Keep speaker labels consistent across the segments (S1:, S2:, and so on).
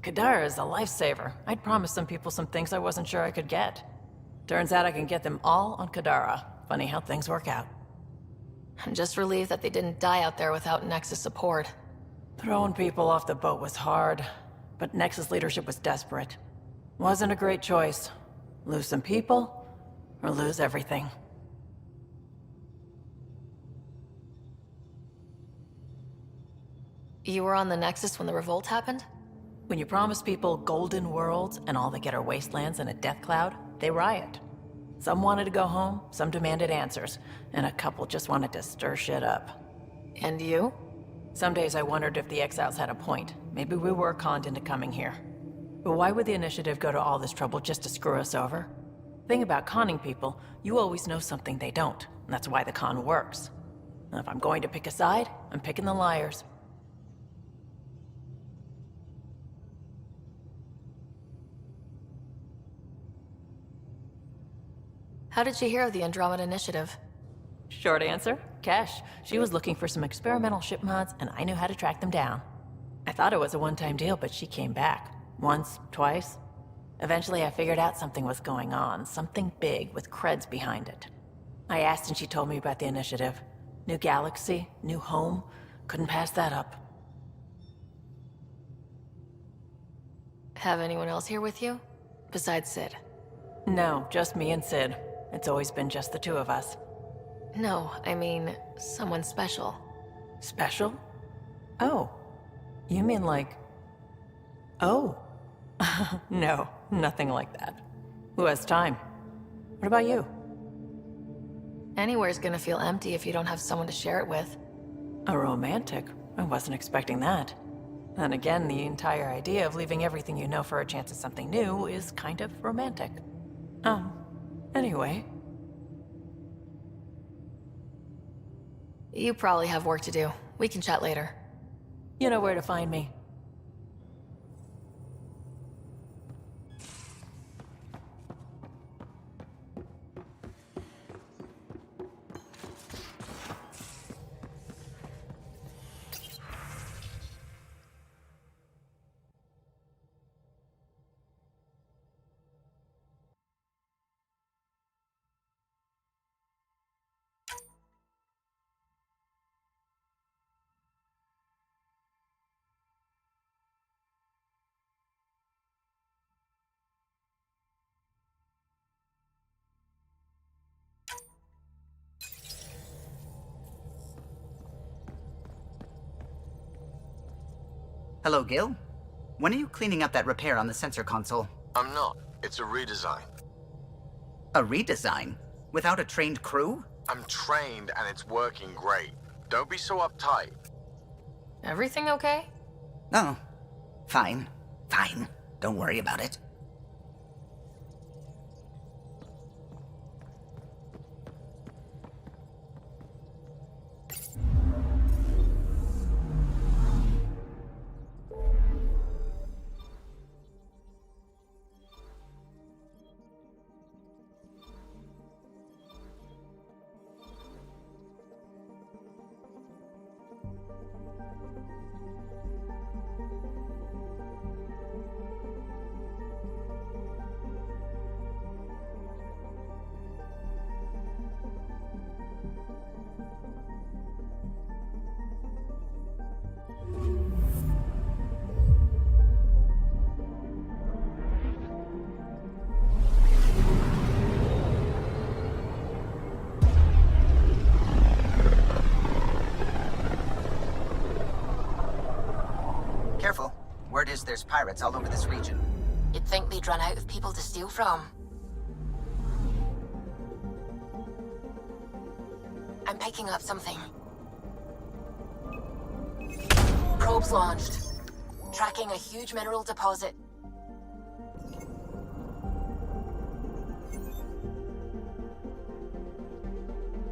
S1: Kadara is a lifesaver. I'd promised some people some things I wasn't sure I could get. Turns out I can get them all on Kadara. Funny how things work out.
S2: I'm just relieved that they didn't die out there without Nexus support.
S1: Throwing people off the boat was hard, but Nexus leadership was desperate. Wasn't a great choice. Lose some people, or lose everything.
S2: You were on the Nexus when the revolt happened?
S1: When you promise people golden worlds and all they get are wastelands and a death cloud, they riot. Some wanted to go home, some demanded answers, and a couple just wanted to stir shit up.
S2: And you?
S1: Some days I wondered if the exiles had a point. Maybe we were conned into coming here. But why would the Initiative go to all this trouble just to screw us over? Thing about conning people, you always know something they don't, and that's why the con works. And if I'm going to pick a side, I'm picking the liars.
S2: How did you hear of the Andromeda Initiative?
S1: Short answer, Cash. She was looking for some experimental ship mods, and I knew how to track them down. I thought it was a one-time deal, but she came back. Once, twice. Eventually I figured out something was going on, something big with creds behind it. I asked and she told me about the Initiative. New galaxy, new home. Couldn't pass that up.
S2: Have anyone else here with you? Besides Sid?
S1: No, just me and Sid. It's always been just the two of us.
S2: No, I mean, someone special.
S1: Special? Oh. You mean like... Oh. No, nothing like that. Who has time? What about you?
S2: Anywhere's gonna feel empty if you don't have someone to share it with.
S1: A romantic? I wasn't expecting that. And again, the entire idea of leaving everything you know for a chance at something new is kind of romantic. Anyway.
S2: You probably have work to do. We can chat later.
S1: You know where to find me.
S3: Hello, Gil. When are you cleaning up that repair on the sensor console?
S4: I'm not. It's a redesign.
S3: A redesign? Without a trained crew?
S4: I'm trained and it's working great. Don't be so uptight.
S2: Everything okay?
S3: Oh, fine. Fine. Don't worry about it. Careful. Word is there's pirates all over this region.
S2: You'd think they'd run out of people to steal from. I'm picking up something. Probes launched. Tracking a huge mineral deposit.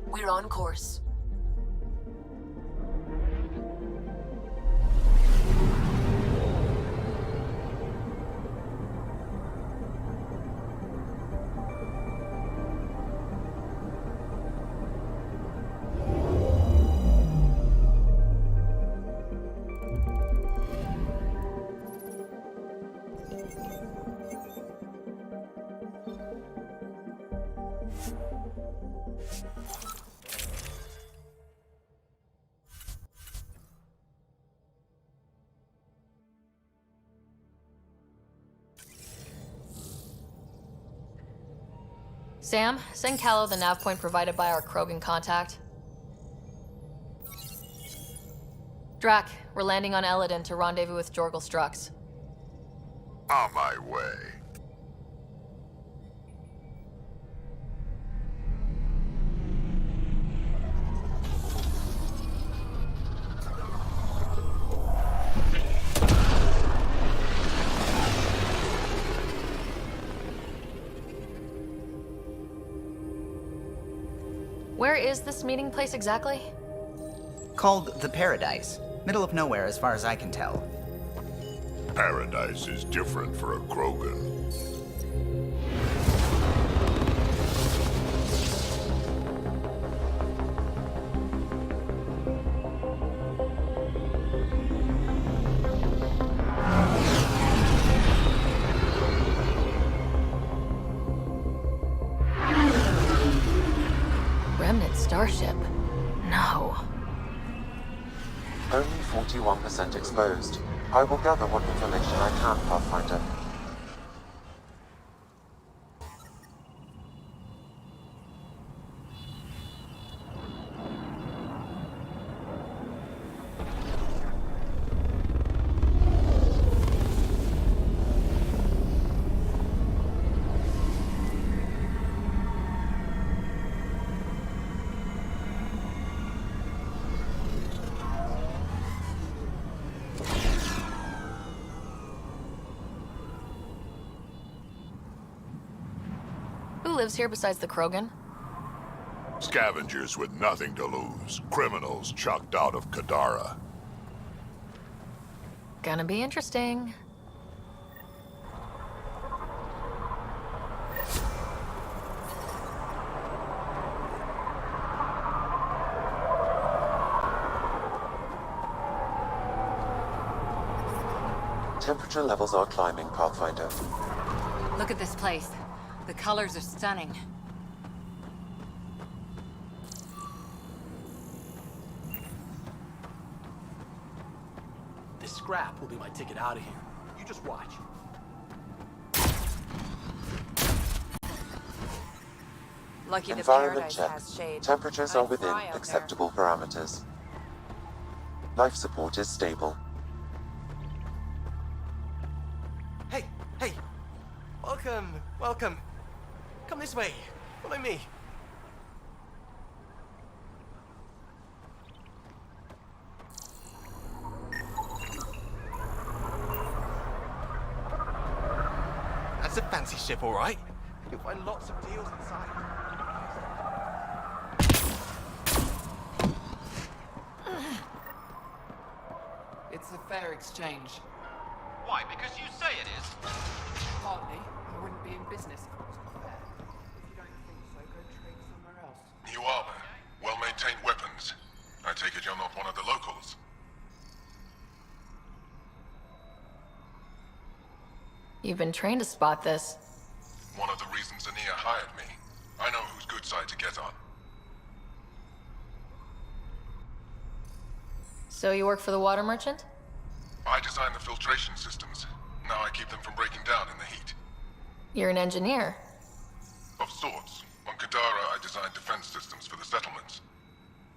S2: We're on course.
S5: Sam, send Callow the nav point provided by our Krogan contact. Drack, we're landing on Elaaden to rendezvous with Jorgal Strux.
S4: On my way.
S5: Where is this meeting place exactly?
S3: Called the Paradise. Middle of nowhere as far as I can tell.
S6: Paradise is different for a Krogan.
S5: Remnant starship. No.
S7: Only 41% exposed. I will gather what information I can, Pathfinder.
S5: Who lives here besides the Krogan?
S6: Scavengers with nothing to lose. Criminals chucked out of Kadara.
S5: Gonna be interesting.
S7: Temperature levels are climbing, Pathfinder.
S2: Look at this place. The colors are stunning.
S8: This scrap will be my ticket out of here. You just watch.
S2: Lucky the
S7: Environment
S2: paradise
S7: check.
S2: has shade.
S7: Temperatures are
S2: I'd
S7: within
S2: fry out
S7: acceptable parameters. Life support is stable.
S8: Hey, hey! Welcome, welcome. Come this way. Follow me. That's a fancy ship, all right. You'll find lots of deals inside.
S9: It's a fair exchange.
S10: Why? Because you say it is?
S9: Partly. I wouldn't be in business if it wasn't fair. If you don't think so, go trade somewhere else.
S6: New armor, well-maintained weapons. I take it you're not one of the locals.
S5: You've been trained to spot this.
S6: One of the reasons Ania hired me. I know whose good side to get on.
S5: So you work for the water merchant?
S6: I design the filtration systems. Now I keep them from breaking down in the heat.
S5: You're an engineer.
S6: Of sorts. On Kadara, I designed defense systems for the settlements.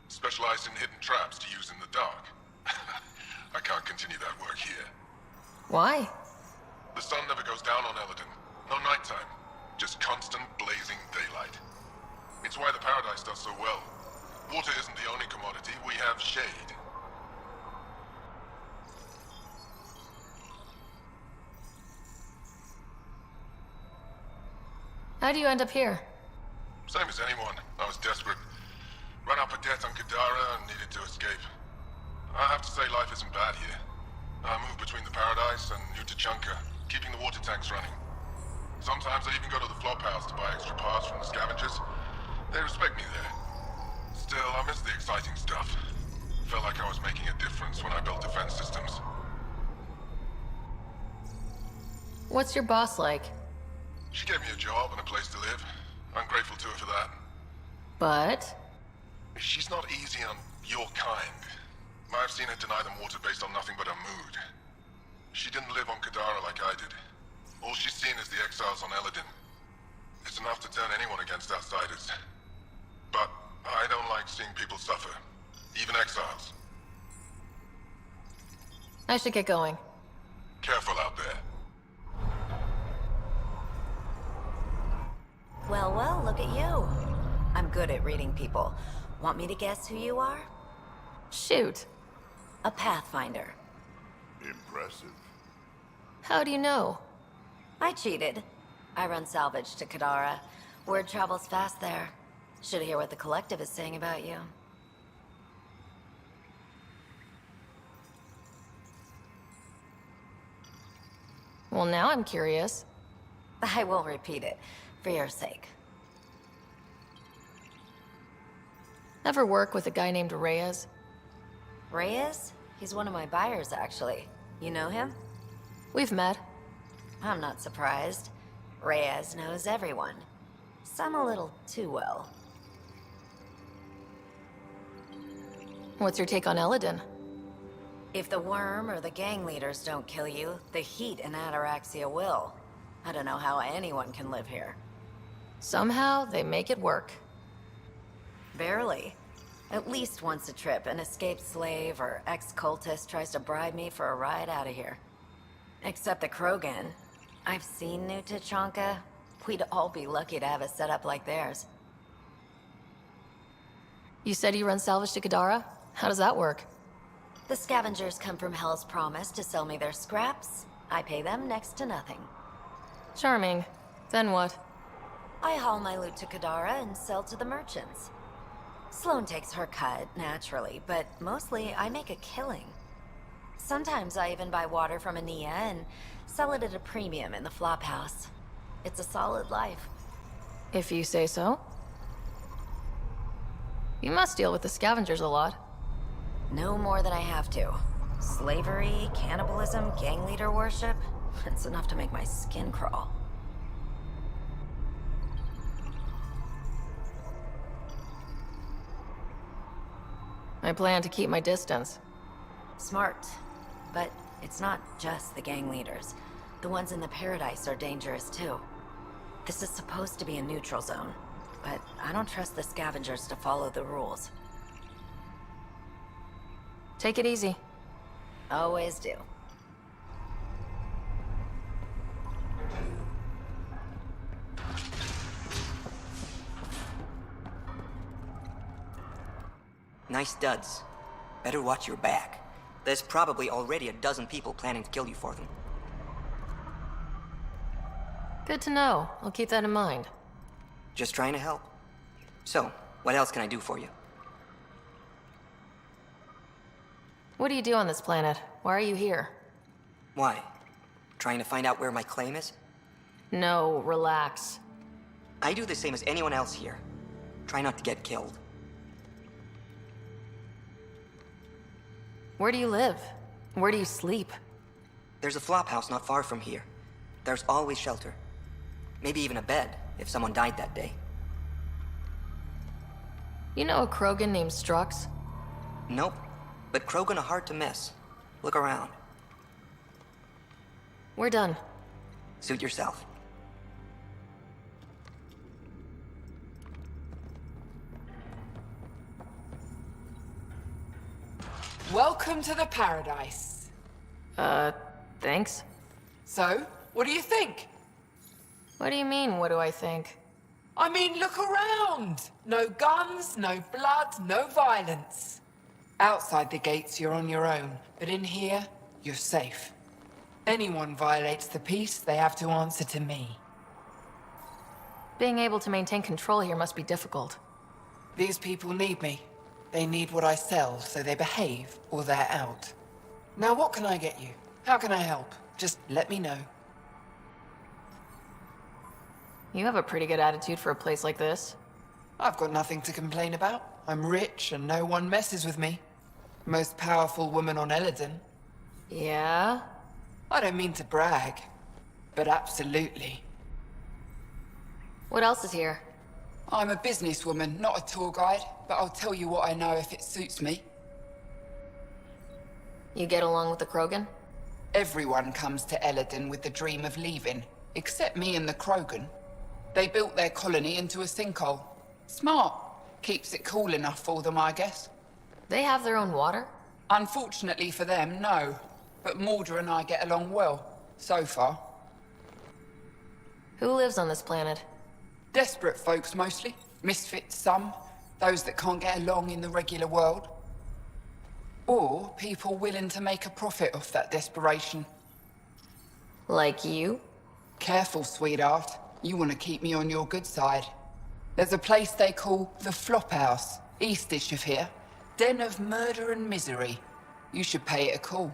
S6: Specialized in hidden traps to use in the dark. I can't continue that work here.
S5: Why?
S6: The sun never goes down on Elaaden. No nighttime. Just constant blazing daylight. It's why the Paradise does so well. Water isn't the only commodity. We have shade.
S5: How do you end up here?
S6: Same as anyone. I was desperate. Ran up a debt on Kadara and needed to escape. I have to say life isn't bad here. I move between the Paradise and New Tachanka, keeping the water tanks running. Sometimes I even go to the flop house to buy extra parts from the scavengers. They respect me there. Still, I miss the exciting stuff. Felt like I was making a difference when I built defense systems.
S5: What's your boss like?
S6: She gave me a job and a place to live. I'm grateful to her for that.
S5: But?
S6: She's not easy on your kind. I've seen her deny them water based on nothing but her mood. She didn't live on Kadara like I did. All she's seen is the exiles on Elaaden. It's enough to turn anyone against outsiders. But I don't like seeing people suffer. Even exiles.
S5: I should get going.
S6: Careful out there.
S2: Well, well, look at you. I'm good at reading people. Want me to guess who you are?
S5: Shoot.
S2: A Pathfinder.
S6: Impressive.
S5: How do you know?
S2: I cheated. I run salvage to Kadara. Word travels fast there. Should hear what the Collective is saying about you.
S5: Well, now I'm curious.
S2: I won't repeat it, for your sake.
S5: Ever work with a guy named Reyes?
S2: Reyes? He's one of my buyers, actually. You know him?
S5: We've met.
S2: I'm not surprised. Reyes knows everyone. Some a little too well.
S5: What's your take on Elaaden?
S2: If the worm or the gang leaders don't kill you, the heat in Ataraxia will. I don't know how anyone can live here.
S5: Somehow, they make it work.
S2: Barely. At least once a trip, an escaped slave or ex-cultist tries to bribe me for a ride out of here. Except the Krogan. I've seen New Tachanka. We'd all be lucky to have a setup like theirs.
S5: You said you run salvage to Kadara? How does that work?
S2: The scavengers come from Hell's Promise to sell me their scraps. I pay them next to nothing.
S5: Charming. Then what?
S2: I haul my loot to Kadara and sell to the merchants. Sloane takes her cut, naturally, but mostly I make a killing. Sometimes I even buy water from Ania and sell it at a premium in the flop house. It's a solid life.
S5: If you say so. You must deal with the scavengers a lot.
S2: No more than I have to. Slavery, cannibalism, gang leader worship. It's enough to make my skin crawl.
S5: I plan to keep my distance.
S2: Smart. But it's not just the gang leaders. The ones in the Paradise are dangerous too. This is supposed to be a neutral zone, but I don't trust the scavengers to follow the rules.
S5: Take it easy.
S2: Always do.
S11: Nice duds. Better watch your back. There's probably already a dozen people planning to kill you for them.
S5: Good to know. I'll keep that in mind.
S11: Just trying to help. So, what else can I do for you?
S5: What do you do on this planet? Why are you here?
S11: Why? Trying to find out where my claim is?
S5: No, relax.
S11: I do the same as anyone else here. Try not to get killed.
S5: Where do you live? Where do you sleep?
S11: There's a flop house not far from here. There's always shelter. Maybe even a bed, if someone died that day.
S5: You know a Krogan named Strux?
S11: Nope. But Krogan are hard to miss. Look around.
S5: We're done.
S11: Suit yourself.
S9: Welcome to the Paradise.
S5: Thanks.
S9: So, what do you think?
S5: What do you mean, what do I think?
S9: I mean, look around. No guns, no blood, no violence. Outside the gates, you're on your own. But in here, you're safe. Anyone violates the peace, they have to answer to me.
S5: Being able to maintain control here must be difficult.
S9: These people need me. They need what I sell, so they behave or they're out. Now what can I get you? How can I help? Just let me know.
S5: You have a pretty good attitude for a place like this.
S9: I've got nothing to complain about. I'm rich and no one messes with me. Most powerful woman on Elaaden.
S5: Yeah?
S9: I don't mean to brag, but absolutely.
S5: What else is here?
S9: I'm a businesswoman, not a tour guide, but I'll tell you what I know if it suits me.
S5: You get along with the Krogan?
S9: Everyone comes to Elaaden with the dream of leaving, except me and the Krogan. They built their colony into a sinkhole. Smart. Keeps it cool enough for them, I guess.
S5: They have their own water?
S9: Unfortunately for them, no. But Mordor and I get along well, so far.
S5: Who lives on this planet?
S9: Desperate folks, mostly. Misfits, some. Those that can't get along in the regular world. Or people willing to make a profit off that desperation.
S5: Like you?
S9: Careful, sweetheart. You want to keep me on your good side. There's a place they call the Flophouse, eastish of here. Den of murder and misery. You should pay it a call.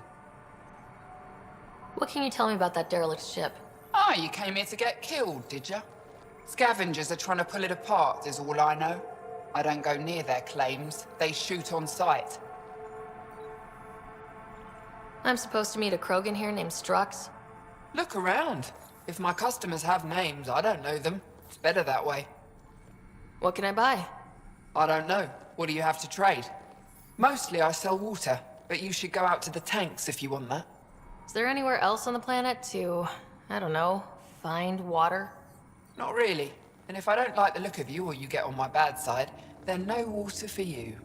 S5: What can you tell me about that derelict ship?
S9: Ah, you came here to get killed, did ya? Scavengers are trying to pull it apart, is all I know. I don't go near their claims. They shoot on sight.
S5: I'm supposed to meet a Krogan here named Strux.
S9: Look around. If my customers have names, I don't know them. It's better that way.
S5: What can I buy?
S9: I don't know. What do you have to trade? Mostly I sell water, but you should go out to the tanks if you want that.
S5: Is there anywhere else on the planet to, I don't know, find water?
S9: Not really. And if I don't like the look of you or you get on my bad side, then no water for you.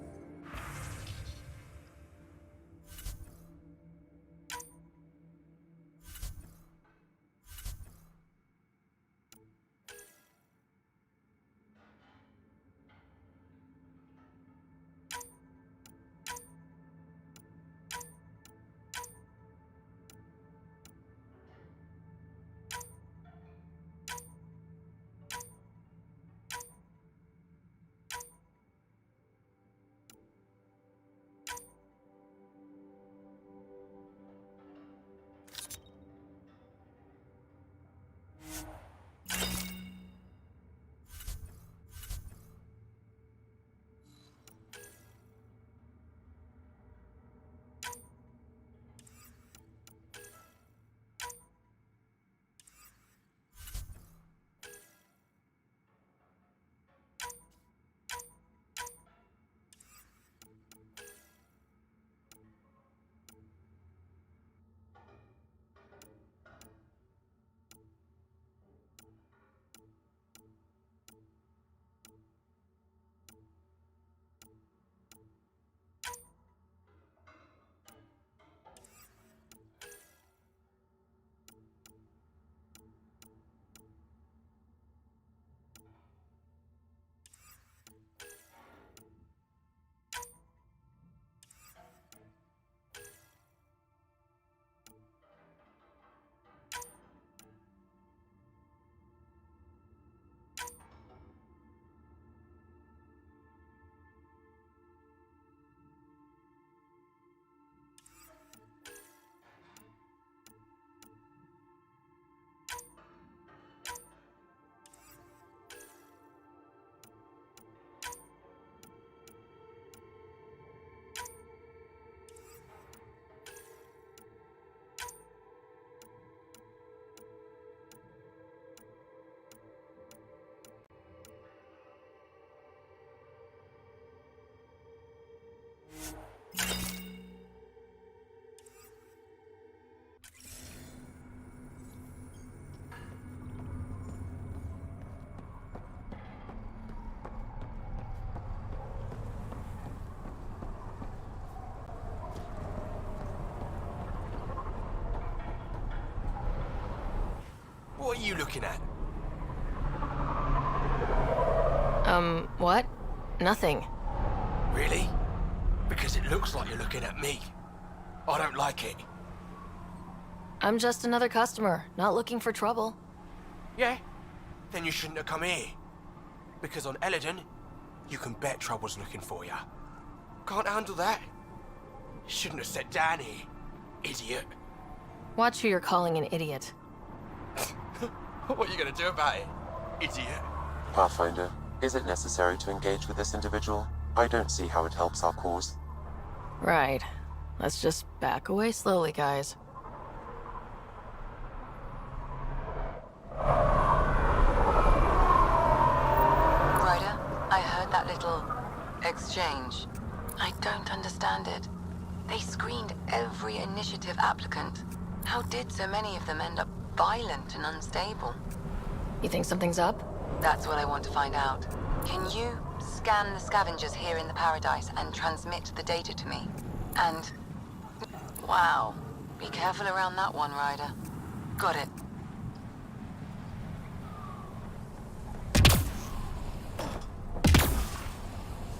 S8: What are you looking at?
S5: What? Nothing.
S8: Really? Because it looks like you're looking at me. I don't like it.
S5: I'm just another customer, not looking for trouble.
S8: Yeah? Then you shouldn't have come here. Because on Elaaden, you can bet trouble's looking for you. Can't handle that? Shouldn't have sat down here, idiot.
S5: Watch who you're calling an idiot.
S8: What are you gonna do about it, idiot?
S7: Pathfinder, is it necessary to engage with this individual? I don't see how it helps our cause.
S5: Right. Let's just back away slowly, guys.
S12: Ryder, I heard that little exchange. I don't understand it. They screened every initiative applicant. How did so many of them end up violent and unstable?
S5: You think something's up?
S12: That's what I want to find out. Can you scan the scavengers here in the Paradise and transmit the data to me? And... wow. Be careful around that one, Ryder. Got it.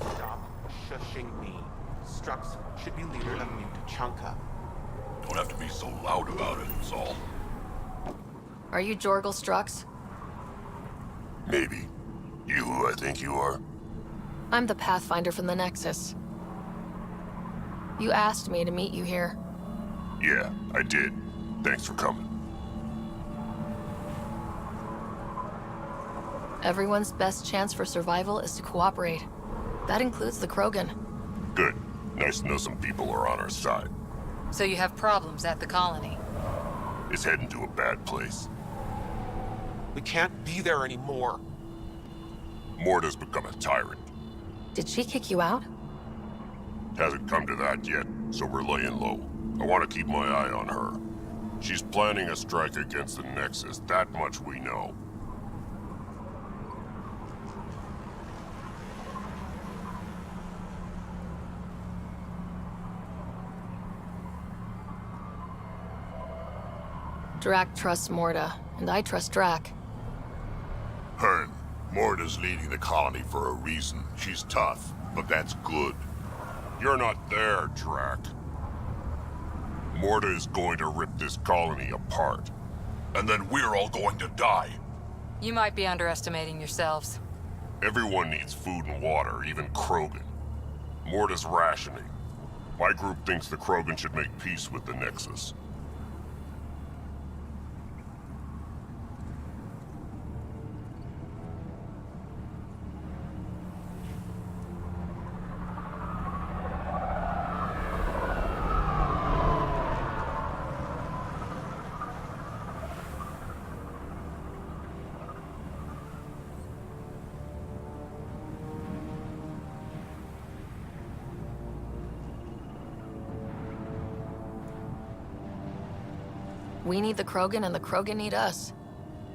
S8: Stop shushing me. Strux should be leader of New Tachanka.
S6: Don't have to be so loud about it, is all.
S5: Are you Jorgal Strux?
S6: Maybe. You who I think you are?
S5: I'm the Pathfinder from the Nexus. You asked me to meet you here.
S6: Yeah, I did. Thanks for coming.
S5: Everyone's best chance for survival is to cooperate. That includes the Krogan.
S6: Good. Nice to know some people are on our side.
S13: So you have problems at the colony?
S6: It's heading to a bad place.
S8: We can't be there anymore.
S6: Morta's become a tyrant.
S5: Did she kick you out?
S6: Hasn't come to that yet, so we're laying low. I want to keep my eye on her. She's planning a strike against the Nexus, that much we know.
S5: Drack trusts Morta, and I trust Drack.
S6: Hearn, Morta's leading the colony for a reason. She's tough, but that's good. You're not there, Drack. Morta is going to rip this colony apart. And then we're all going to die.
S13: You might be underestimating yourselves.
S6: Everyone needs food and water, even Krogan. Morta's rationing. My group thinks the Krogan should make peace with the Nexus.
S5: We need the Krogan and the Krogan need us.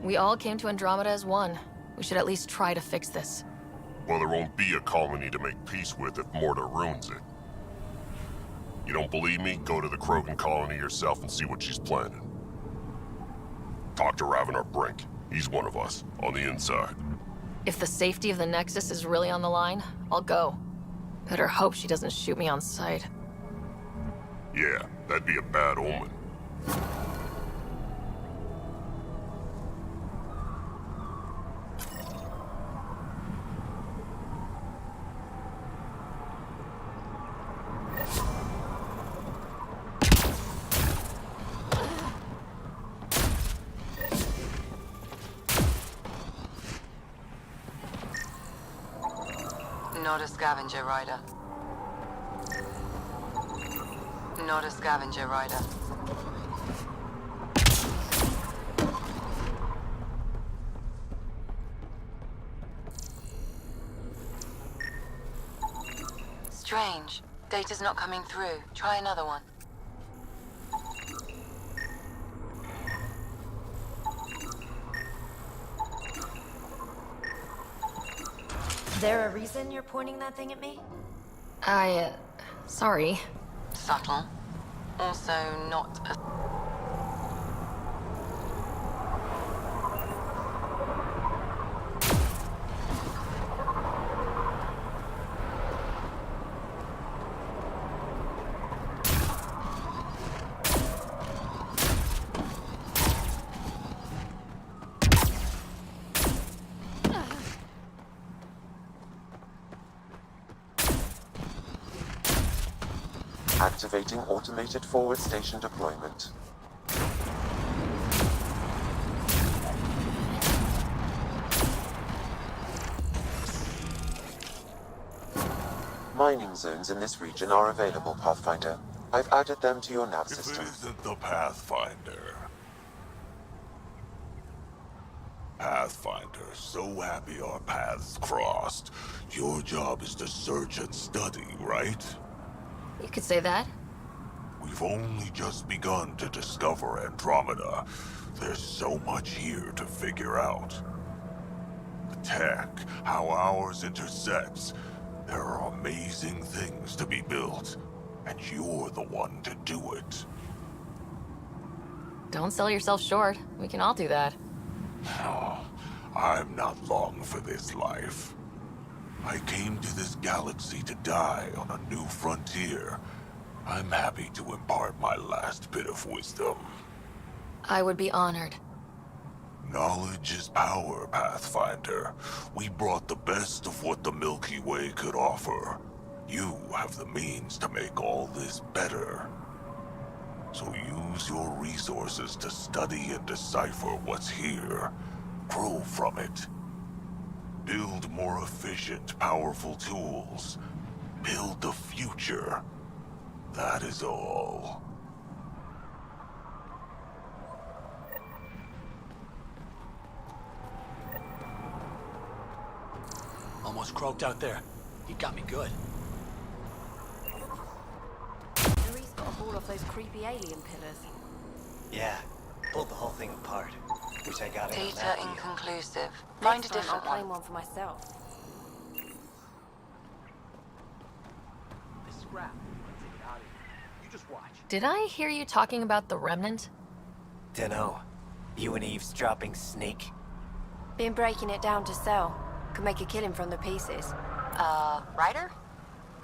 S5: We all came to Andromeda as one. We should at least try to fix this.
S6: Well, there won't be a colony to make peace with if Morta ruins it. You don't believe me? Go to the Krogan colony yourself and see what she's planning. Talk to Ravenar Brink. He's one of us, on the inside.
S5: If the safety of the Nexus is really on the line, I'll go. Better hope she doesn't shoot me on sight.
S6: Yeah, that'd be a bad omen.
S12: Not a scavenger rider. Not a scavenger rider. Strange. Data's not coming through. Try another one.
S2: There a reason you're pointing that thing at me?
S5: Sorry.
S12: Subtle. Also not a...
S7: Activating automated forward station deployment. Mining zones in this region are available, Pathfinder. I've added them to your nav system.
S6: If it isn't the Pathfinder. Pathfinder, so happy our paths crossed. Your job is to search and study, right?
S5: You could say that.
S6: We've only just begun to discover Andromeda. There's so much here to figure out.
S14: tech, how ours intersects. There are amazing things to be built, and you're the one to do it.
S5: Don't sell yourself short. We can all do that.
S14: Oh, I'm not long for this life. I came to this galaxy to die on a new frontier. I'm happy to impart my last bit of wisdom.
S5: I would be honored.
S14: Knowledge is power, Pathfinder. We brought the best of what the Milky Way could offer. You have the means to make all this better. So use your resources to study and decipher what's here. Grow from it. Build more efficient, powerful tools. Build the future. That is all.
S15: Almost croaked out there. You got me good.
S16: Mary's got a haul off those creepy alien pillars.
S15: Yeah, pulled the whole thing apart. Wish I got it on
S12: Data
S15: that view.
S12: inconclusive. Find a
S16: Next time
S12: different
S16: I'll claim
S12: one.
S16: one for myself.
S15: This scrap. Take it out of here. You just watch.
S5: Did I hear you talking about the Remnant?
S15: Dunno. You an eavesdropping snake?
S16: Been breaking it down to sell. Could make a killing from the pieces.
S12: Ryder?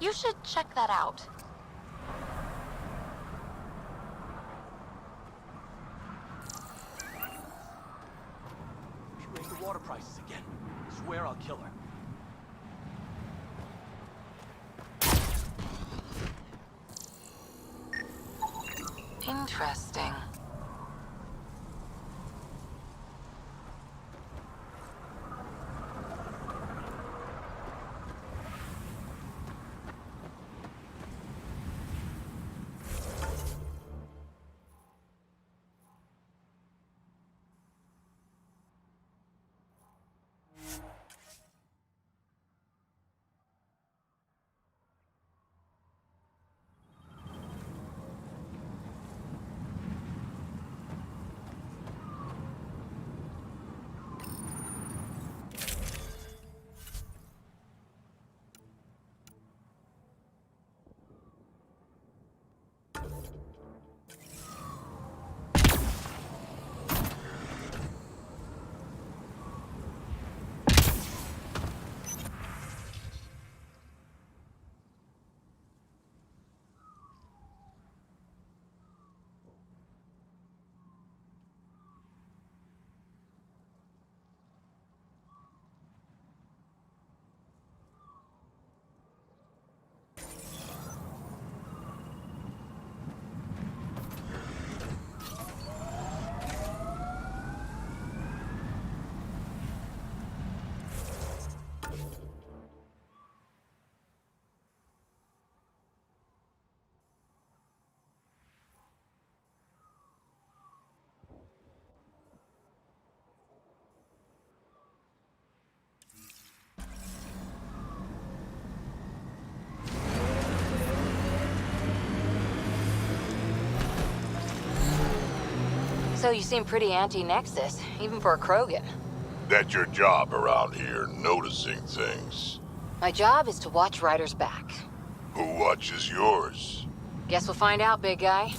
S12: You should check that out.
S15: She raised the water prices again. Swear I'll kill her.
S12: Interesting.
S13: So you seem pretty anti-Nexus, even for a Krogan.
S14: That's your job around here, noticing things.
S13: My job is to watch Ryder's back.
S14: Who watches yours?
S13: Guess we'll find out, big guy.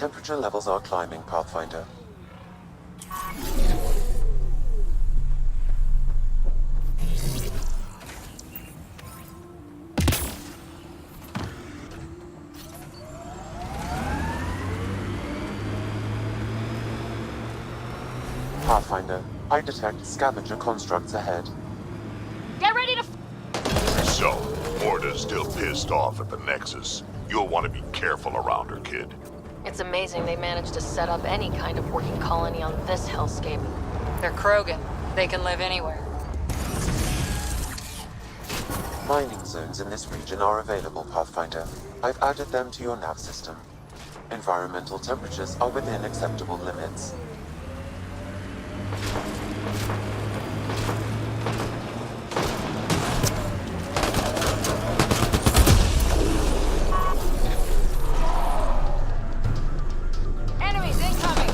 S7: Temperature levels are climbing, Pathfinder. Pathfinder, I detect scavenger constructs ahead.
S13: Get ready to
S14: So, Morta's still pissed off at the Nexus. You'll want to be careful around her, kid.
S5: It's amazing they managed to set up any kind of working colony on this hellscape. They're Krogan. They can live anywhere.
S7: Mining zones in this region are available, Pathfinder. I've added them to your nav system. Environmental temperatures are within acceptable limits.
S13: Enemies incoming!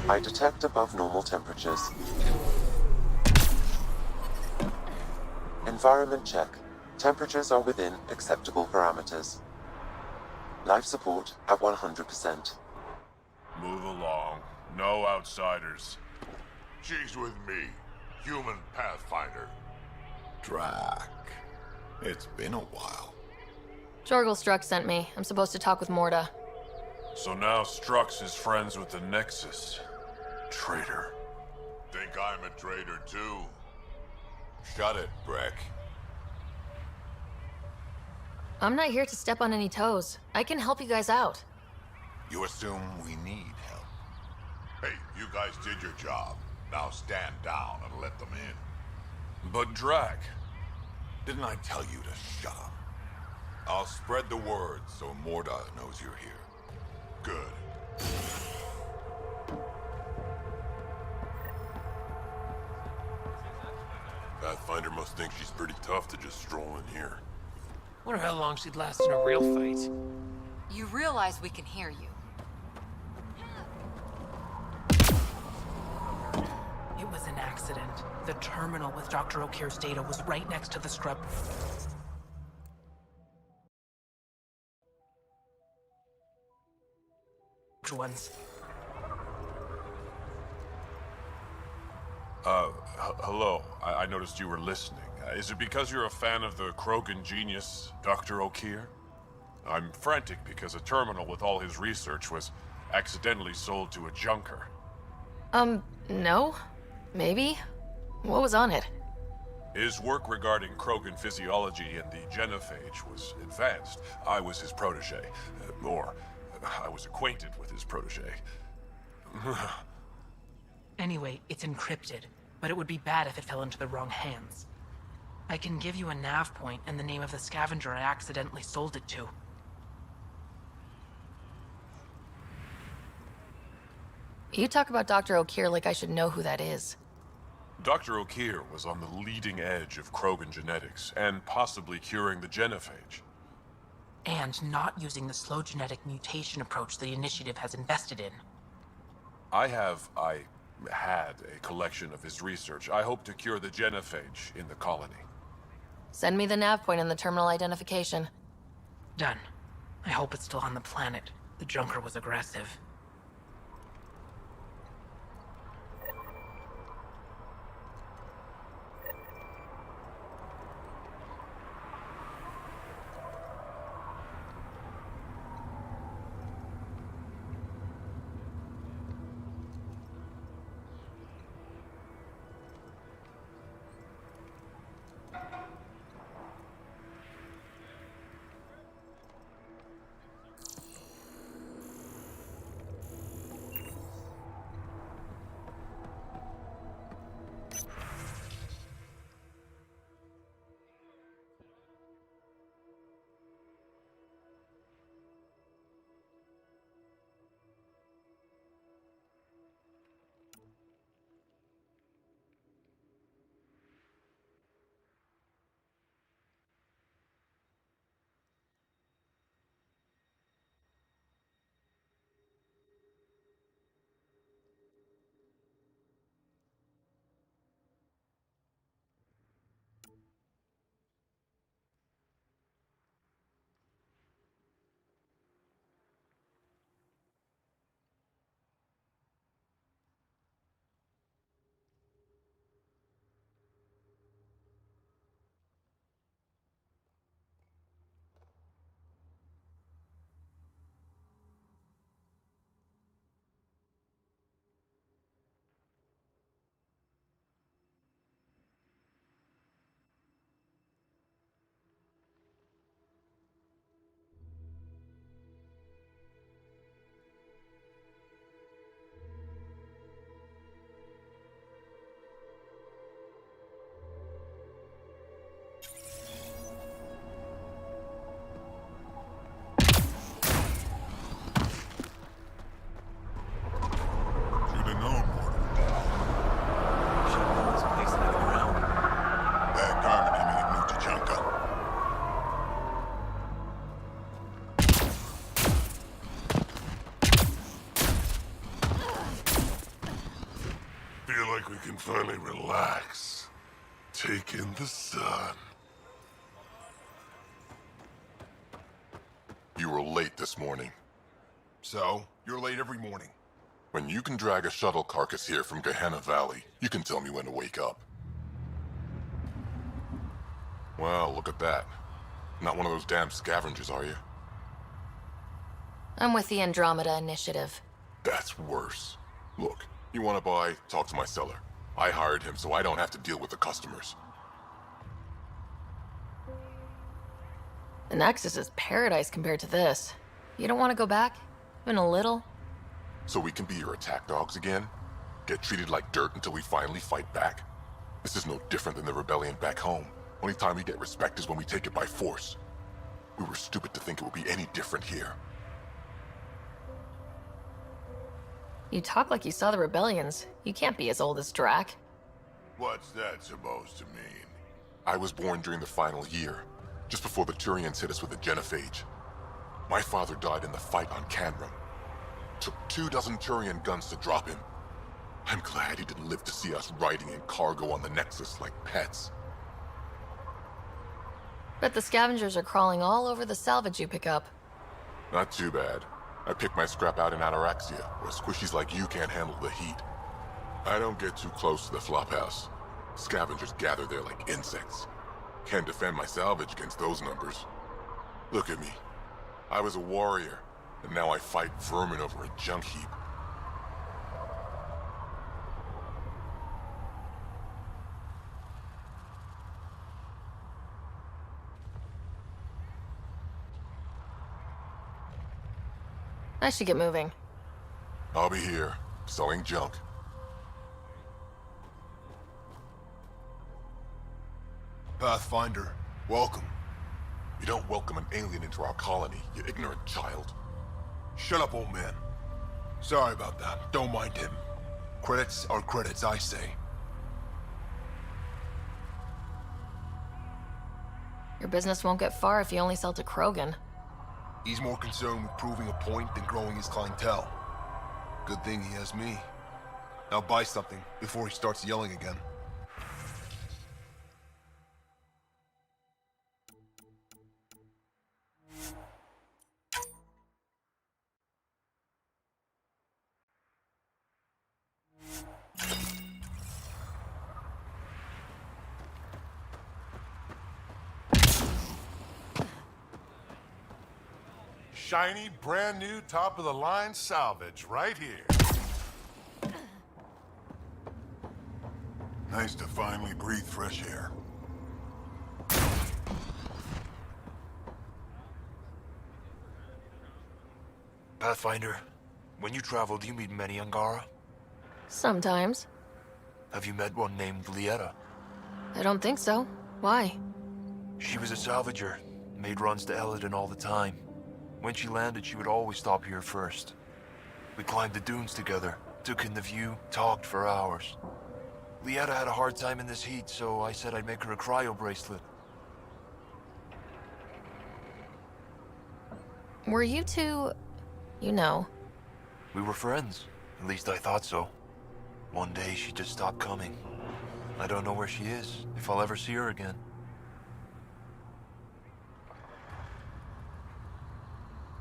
S7: I detect above normal temperatures. Environment check. Temperatures are within acceptable parameters. Life support at 100%.
S14: Move along. No outsiders. She's with me, human Pathfinder.
S17: Drack. It's been a while.
S5: Jorgel Struck sent me. I'm supposed to talk with Morta.
S6: So now Strux is friends with the Nexus. Traitor.
S14: Think I'm a traitor too? Shut it, Drack.
S5: I'm not here to step on any toes. I can help you guys out.
S14: You assume we need help. Hey, you guys did your job. Now stand down and let them in.
S6: But Drack.
S17: Didn't I tell you to shut up? I'll spread the word so Morta knows you're here.
S14: Good.
S6: Pathfinder must think she's pretty tough to just stroll in here.
S18: Wonder how long she'd last in a real fight.
S12: You realize we can hear you.
S18: It was an accident. The terminal with Dr. O'Keefe's data was right next to the scrub. Ones.
S6: Hello. I noticed you were listening. Is it because you're a fan of the Krogan genius, Dr. O'Keefe? I'm frantic because a terminal with all his research was accidentally sold to a junker.
S5: No? Maybe? What was on it?
S6: His work regarding Krogan physiology and the genophage was advanced. I was his protege. I was acquainted with his protege.
S18: Anyway, it's encrypted, but it would be bad if it fell into the wrong hands. I can give you a nav point and the name of the scavenger I accidentally sold it to.
S5: You talk about Dr. O'Keefe like I should know who that is.
S6: Dr. O'Keefe was on the leading edge of Krogan genetics, and possibly curing the genophage.
S18: And not using the slow genetic mutation approach the Initiative has invested in.
S6: I had a collection of his research. I hope to cure the genophage in the colony.
S5: Send me the nav point and the terminal identification.
S18: Done. I hope it's still on the planet. The Junker was aggressive.
S17: Should've known more.
S15: Should've known this place to have around.
S17: Bad karma named New Tachanka. Feel like we can finally relax. Take in the sun.
S6: You were late this morning.
S17: So, you're late every morning.
S6: When you can drag a shuttle carcass here from Gehenna Valley, you can tell me when to wake up. Well, look at that. Not one of those damn scavengers, are you?
S5: I'm with the Andromeda Initiative.
S6: That's worse. Look, you want to buy, talk to my seller. I hired him so I don't have to deal with the customers.
S5: The Nexus is paradise compared to this. You don't want to go back? Even a little?
S6: So we can be your attack dogs again? Get treated like dirt until we finally fight back? This is no different than the rebellion back home. Only time we get respect is when we take it by force. We were stupid to think it would be any different here.
S5: You talk like you saw the rebellions. You can't be as old as Drack.
S17: What's that supposed to mean?
S6: I was born during the final year, just before the Turians hit us with the genophage. My father died in the fight on Canrum. Took 24 Turian guns to drop him. I'm glad he didn't live to see us riding in cargo on the Nexus like pets.
S5: Bet the scavengers are crawling all over the salvage you pick up.
S6: Not too bad. I pick my scrap out in Ataraxia, where squishies like you can't handle the heat. I don't get too close to the flophouse. Scavengers gather there like insects. Can't defend my salvage against those numbers. Look at me. I was a warrior, and now I fight vermin over a junk heap.
S5: I should get moving.
S6: I'll be here, selling junk.
S17: Pathfinder, welcome.
S6: You don't welcome an alien into our colony, you ignorant child.
S17: Shut up, old man. Sorry about that. Don't mind him. Credits are credits, I say.
S5: Your business won't get far if you only sell to Krogan.
S17: He's more concerned with proving a point than growing his clientele. Good thing he has me. Now buy something before he starts yelling again.
S19: Shiny, brand new, top-of-the-line salvage right here.
S17: Nice to finally breathe fresh air.
S15: Pathfinder, when you travel, do you meet many Angara?
S5: Sometimes.
S20: Have you met one named Lieta?
S5: I don't think so. Why?
S20: She was a salvager, made runs to Elaaden all the time. When she landed, she would always stop here first. We climbed the dunes together, took in the view, talked for hours. Lieta had a hard time in this heat, so I said I'd make her a cryo bracelet.
S5: Were you two... you know?
S20: We were friends. At least I thought so. One day she just stopped coming. I don't know where she is, if I'll ever see her again.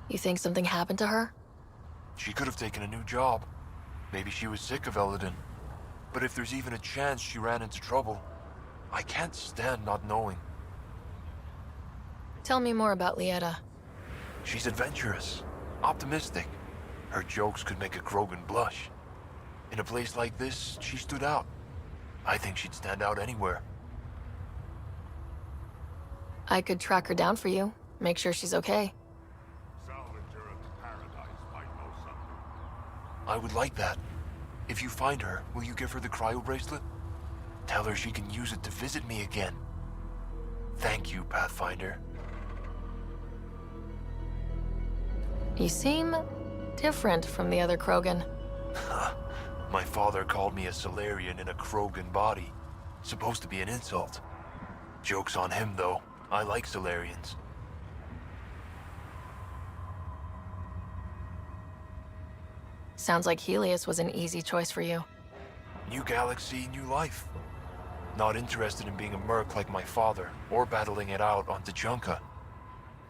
S5: You think something happened to her?
S20: She could have taken a new job. Maybe she was sick of Elaaden. But if there's even a chance she ran into trouble, I can't stand not knowing.
S5: Tell me more about Lieta.
S20: She's adventurous, optimistic. Her jokes could make a Krogan blush. In a place like this, she stood out. I think she'd stand out anywhere.
S5: I could track her down for you, make sure she's okay.
S20: I would like that. If you find her, will you give her the cryo bracelet? Tell her she can use it to visit me again. Thank you, Pathfinder.
S5: You seem different from the other Krogan.
S20: My father called me a Solarian in a Krogan body. Supposed to be an insult. Joke's on him, though. I like Solarians.
S5: Sounds like Helios was an easy choice for you.
S20: New galaxy, new life. Not interested in being a merc like my father, or battling it out on Tachanka.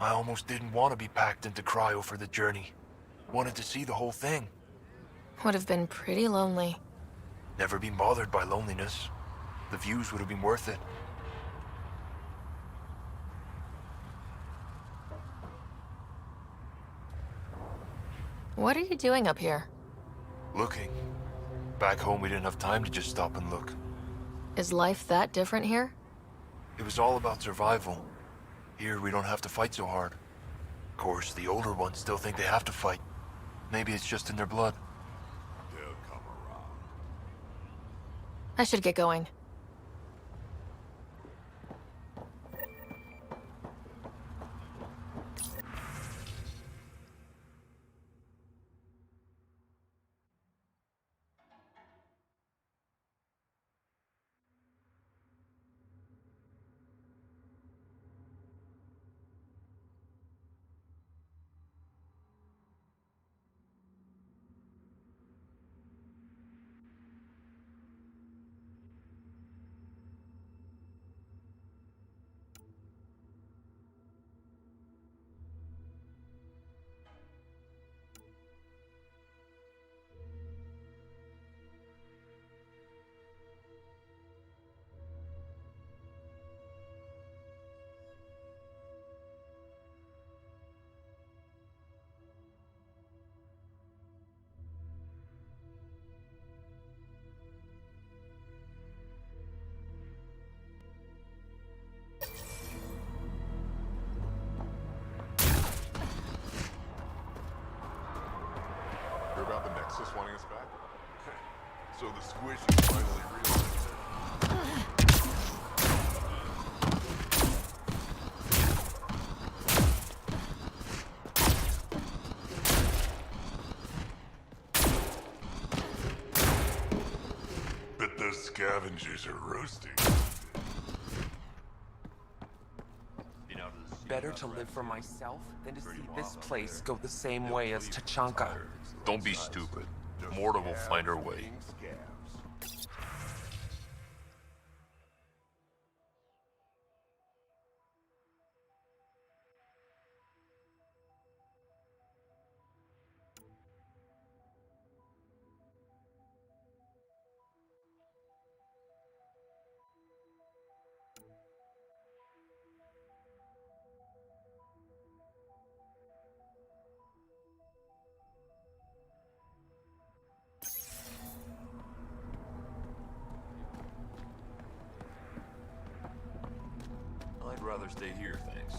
S20: I almost didn't want to be packed into cryo for the journey. Wanted to see the whole thing.
S5: Would have been pretty lonely.
S20: Never been bothered by loneliness. The views would have been worth it.
S5: What are you doing up here?
S20: Looking. Back home we didn't have time to just stop and look.
S5: Is life that different here?
S20: It was all about survival. Here we don't have to fight so hard. Of course, the older ones still think they have to fight. Maybe it's just in their blood.
S5: I should get going.
S19: Hear about the Nexus wanting us back? So the squish is finally realized. Bet those scavengers are roasting.
S8: Better to live for myself than to see this place go the same way as Tachanka.
S14: Don't be stupid. Morta will find her way. I'd rather stay here, thanks.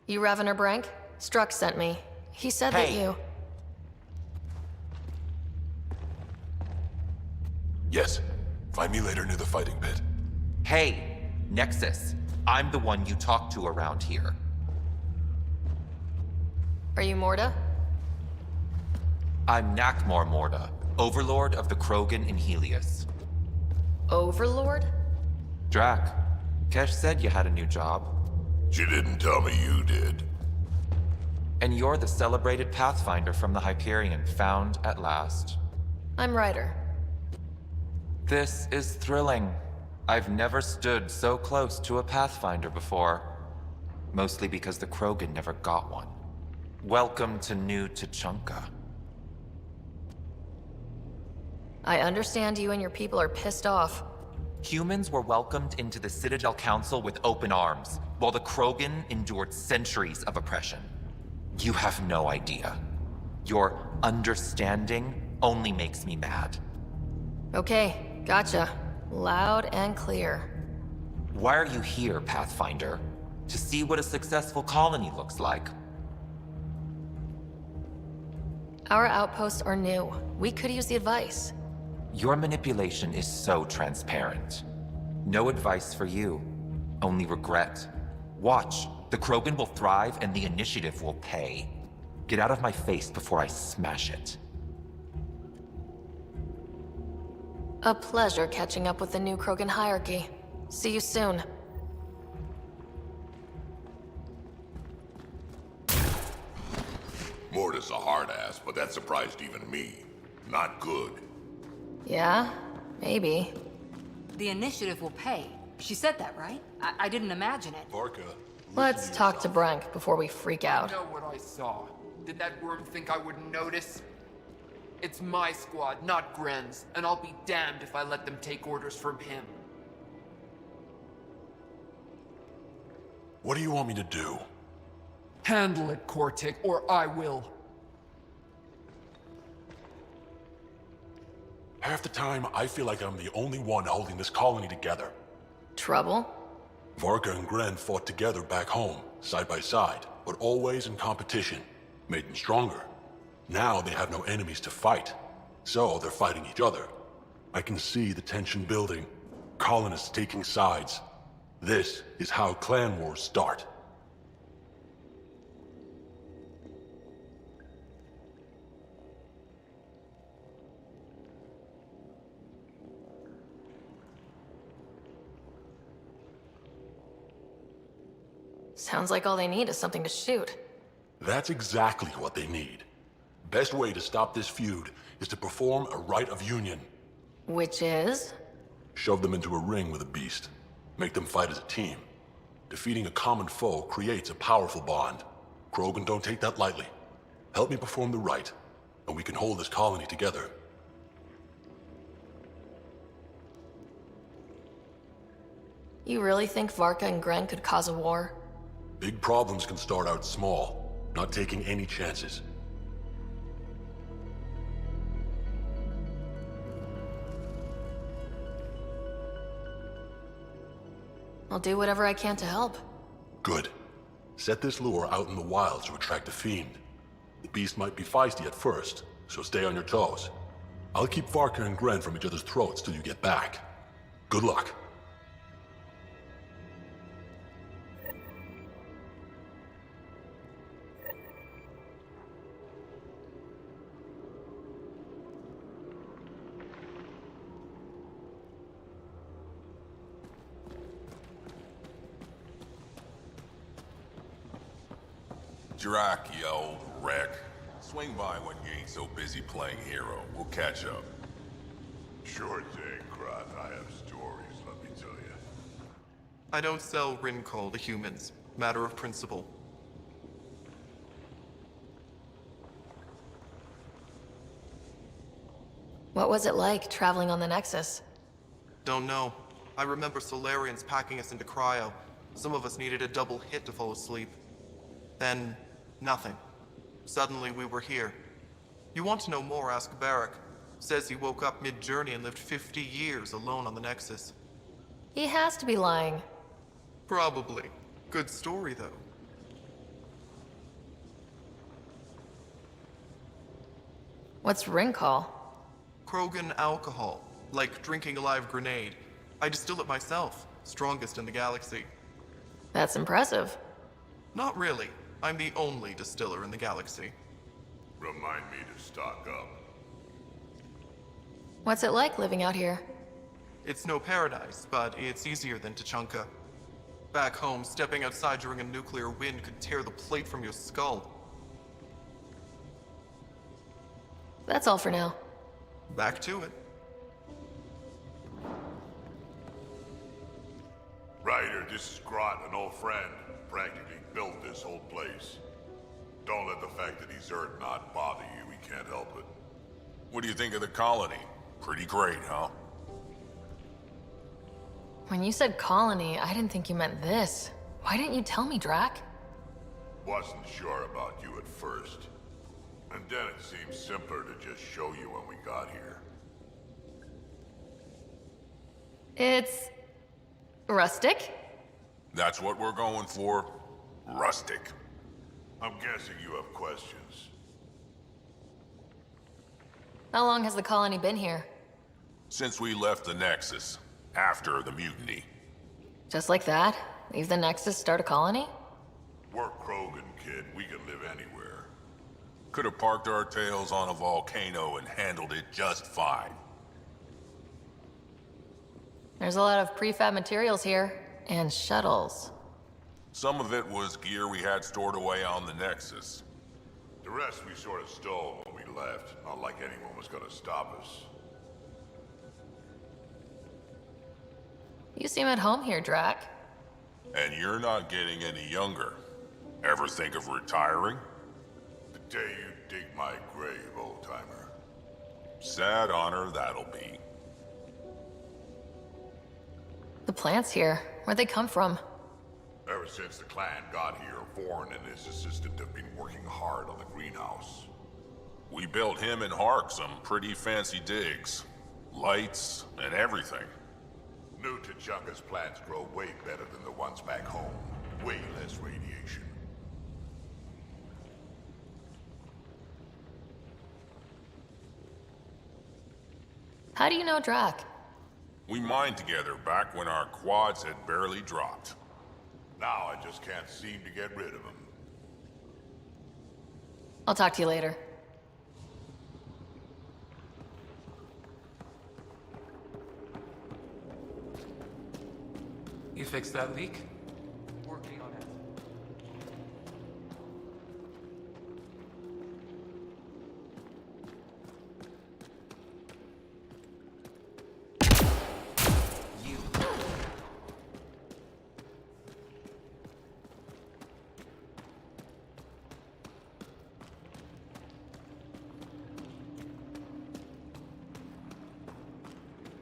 S5: You Revener Brank? Struck sent me. He said that you...
S14: Yes. Find me later near the fighting pit.
S2: Hey, Nexus. I'm the one you talk to around here.
S5: Are you Morda?
S2: I'm Nakmor Morda, Overlord of the Krogan in Helios.
S5: Overlord?
S2: Drack, Kesh said you had a new job.
S14: She didn't tell me you did.
S2: And you're the celebrated Pathfinder from the Hyperion, found at last.
S5: I'm Ryder.
S2: This is thrilling. I've never stood so close to a Pathfinder before. Mostly because the Krogan never got one. Welcome to New Tuchanka.
S5: I understand you and your people are pissed off.
S2: Humans were welcomed into the Citadel Council with open arms, while the Krogan endured centuries of oppression. You have no idea. Your understanding only makes me mad.
S5: Okay, gotcha. Loud and clear.
S2: Why are you here, Pathfinder? To see what a successful colony looks like.
S5: Our outposts are new. We could use the advice.
S2: Your manipulation is so transparent. No advice for you, only regret. Watch, the Krogan will thrive and the initiative will pay. Get out of my face before I smash it.
S5: A pleasure catching up with the new Krogan hierarchy. See you soon.
S14: Morda's a hard ass, but that surprised even me. Not good.
S5: Yeah? Maybe.
S21: The initiative will pay. She said that, right? I didn't imagine it.
S17: Varka,
S5: Let's talk to Brank before we freak out.
S9: I know what I saw. Did that worm think I wouldn't notice? It's my squad, not Gren's, and I'll be damned if I let them take orders from him.
S14: What do you want me to do?
S9: Handle it, Kortik, or I will.
S14: Half the time, I feel like I'm the only one holding this colony together.
S5: Trouble?
S14: Varka and Gren fought together back home, side by side, but always in competition. Made them stronger. Now they have no enemies to fight, so they're fighting each other. I can see the tension building, colonists taking sides. This is how clan wars start.
S5: Sounds like all they need is something to shoot.
S14: That's exactly what they need. Best way to stop this feud is to perform a rite of union.
S5: Which is?
S14: Shove them into a ring with a beast. Make them fight as a team. Defeating a common foe creates a powerful bond. Krogan don't take that lightly. Help me perform the rite, and we can hold this colony together.
S5: You really think Varka and Gren could cause a war?
S14: Big problems can start out small, not taking any chances.
S5: I'll do whatever I can to help.
S14: Good. Set this lure out in the wild to attract a fiend. The beast might be feisty at first, so stay on your toes. I'll keep Varka and Gren from each other's throats till you get back. Good luck.
S19: Drack, you old wreck. Swing by when you ain't so busy playing hero. We'll catch up.
S14: Sure thing, Kroth. I have stories, let me tell you.
S22: I don't sell Rincoal to humans. Matter of principle.
S5: What was it like, traveling on the Nexus?
S22: Don't know. I remember Solarians packing us into cryo. Some of us needed a double hit to fall asleep. Then, nothing. Suddenly we were here. You want to know more, ask Barrack. Says he woke up mid-journey and lived 50 years alone on the Nexus.
S5: He has to be lying.
S22: Probably. Good story, though.
S5: What's ring call?
S22: Krogan alcohol, like drinking a live grenade. I distill it myself, strongest in the galaxy.
S5: That's impressive.
S22: Not really. I'm the only distiller in the galaxy.
S14: Remind me to stock up.
S5: What's it like living out here?
S22: It's no paradise, but it's easier than Tachanka. Back home, stepping outside during a nuclear wind could tear the plate from your skull.
S5: That's all for now.
S22: Back to it.
S14: Ryder, this is Grot, an old friend. Practically built this whole place. Don't let the fact that he's Earth not bother you. We can't help it.
S19: What do you think of the colony? Pretty great, huh?
S5: When you said colony, I didn't think you meant this. Why didn't you tell me, Drack?
S14: Wasn't sure about you at first. And then it seemed simpler to just show you when we got here.
S5: It's... rustic?
S19: That's what we're going for. Rustic.
S14: I'm guessing you have questions.
S5: How long has the colony been here?
S19: Since we left the Nexus, after the mutiny.
S5: Just like that? Leave the Nexus, start a colony?
S14: We're Krogan, kid. We can live anywhere.
S19: Could have parked our tails on a volcano and handled it just fine.
S5: There's a lot of prefab materials here, and shuttles.
S19: Some of it was gear we had stored away on the Nexus.
S14: The rest we sort of stole when we left. Not like anyone was gonna stop us.
S5: You seem at home here, Drack.
S19: And you're not getting any younger. Ever think of retiring?
S14: The day you dig my grave, old-timer.
S19: Sad honor that'll be.
S5: The plants here, where'd they come from?
S14: Ever since the clan got here, Varren and his assistant have been working hard on the greenhouse.
S19: We built him and Hark some pretty fancy digs. Lights and everything.
S14: New Tachanka's plants grow way better than the ones back home. Way less radiation.
S5: How do you know Drack?
S19: We mined together back when our quads had barely dropped.
S14: Now I just can't seem to get rid of him.
S5: I'll talk to you later.
S1: You fixed that leak?
S22: Working on it.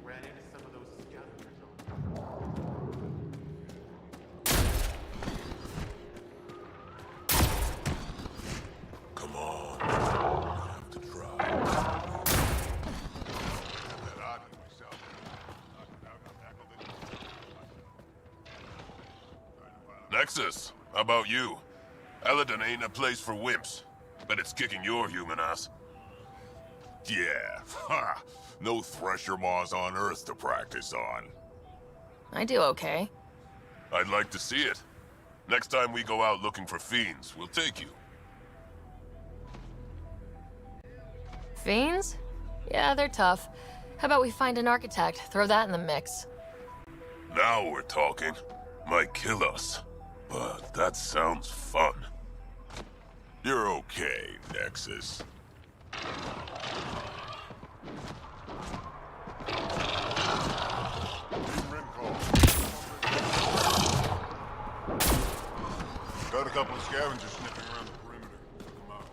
S22: Ran into some of those scavengers on.
S19: Come on. I have to try. Nexus, how about you? Elaaden ain't a place for wimps, but it's kicking your human ass.
S14: Yeah, ha! No thresher maws on Earth to practice on.
S5: I do okay.
S19: I'd like to see it. Next time we go out looking for fiends, we'll take you.
S5: Fiends? Yeah, they're tough. How about we find an architect, throw that in the mix?
S19: Now we're talking. Might kill us, but that sounds fun. You're okay, Nexus.
S14: Got a couple of scavengers sniffing around the perimeter. Come out.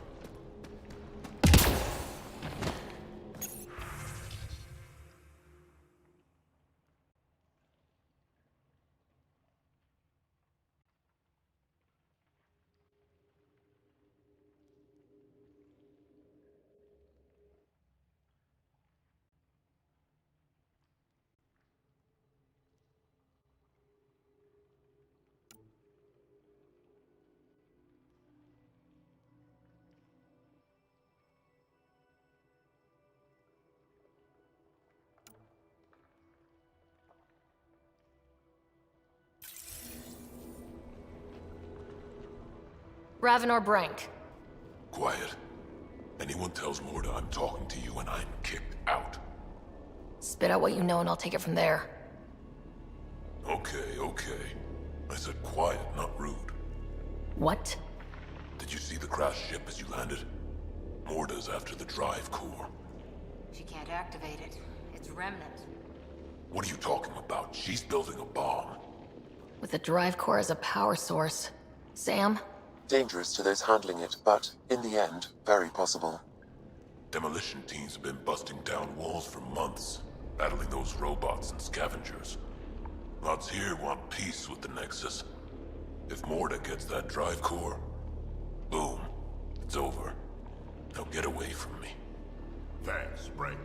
S5: Ravenor Brank.
S19: Quiet. Anyone tells Morda I'm talking to you and I'm kicked out.
S5: Spit out what you know and I'll take it from there.
S19: Okay, okay. I said quiet, not rude.
S5: What?
S19: Did you see the crashed ship as you landed? Morda's after the drive core.
S21: She can't activate it. It's remnant.
S19: What are you talking about? She's building a bomb.
S5: With the drive core as a power source. Sam?
S7: Dangerous to those handling it, but, in the end, very possible.
S19: Demolition teams have been busting down walls for months, battling those robots and scavengers. Lots here want peace with the Nexus. If Morda gets that drive core, boom, it's over. Now get away from me.
S14: Thanks, Brank.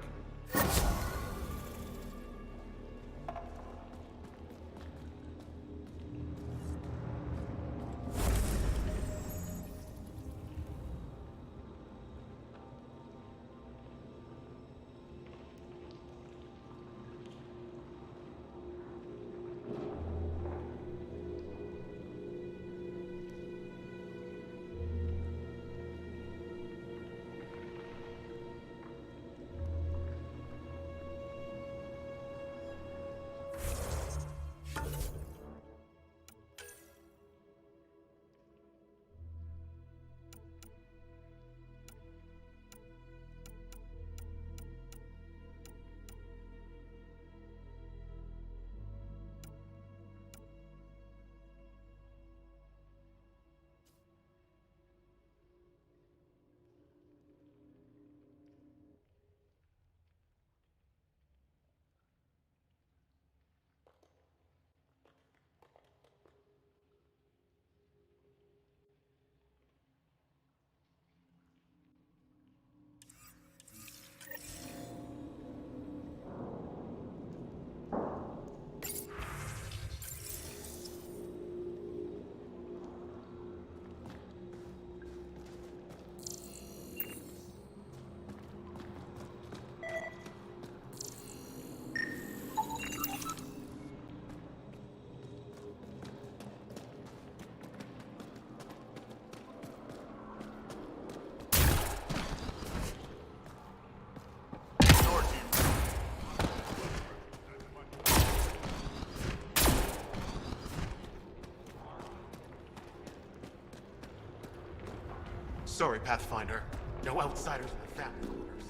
S8: Sorry, Pathfinder. No outsiders in the family quarters.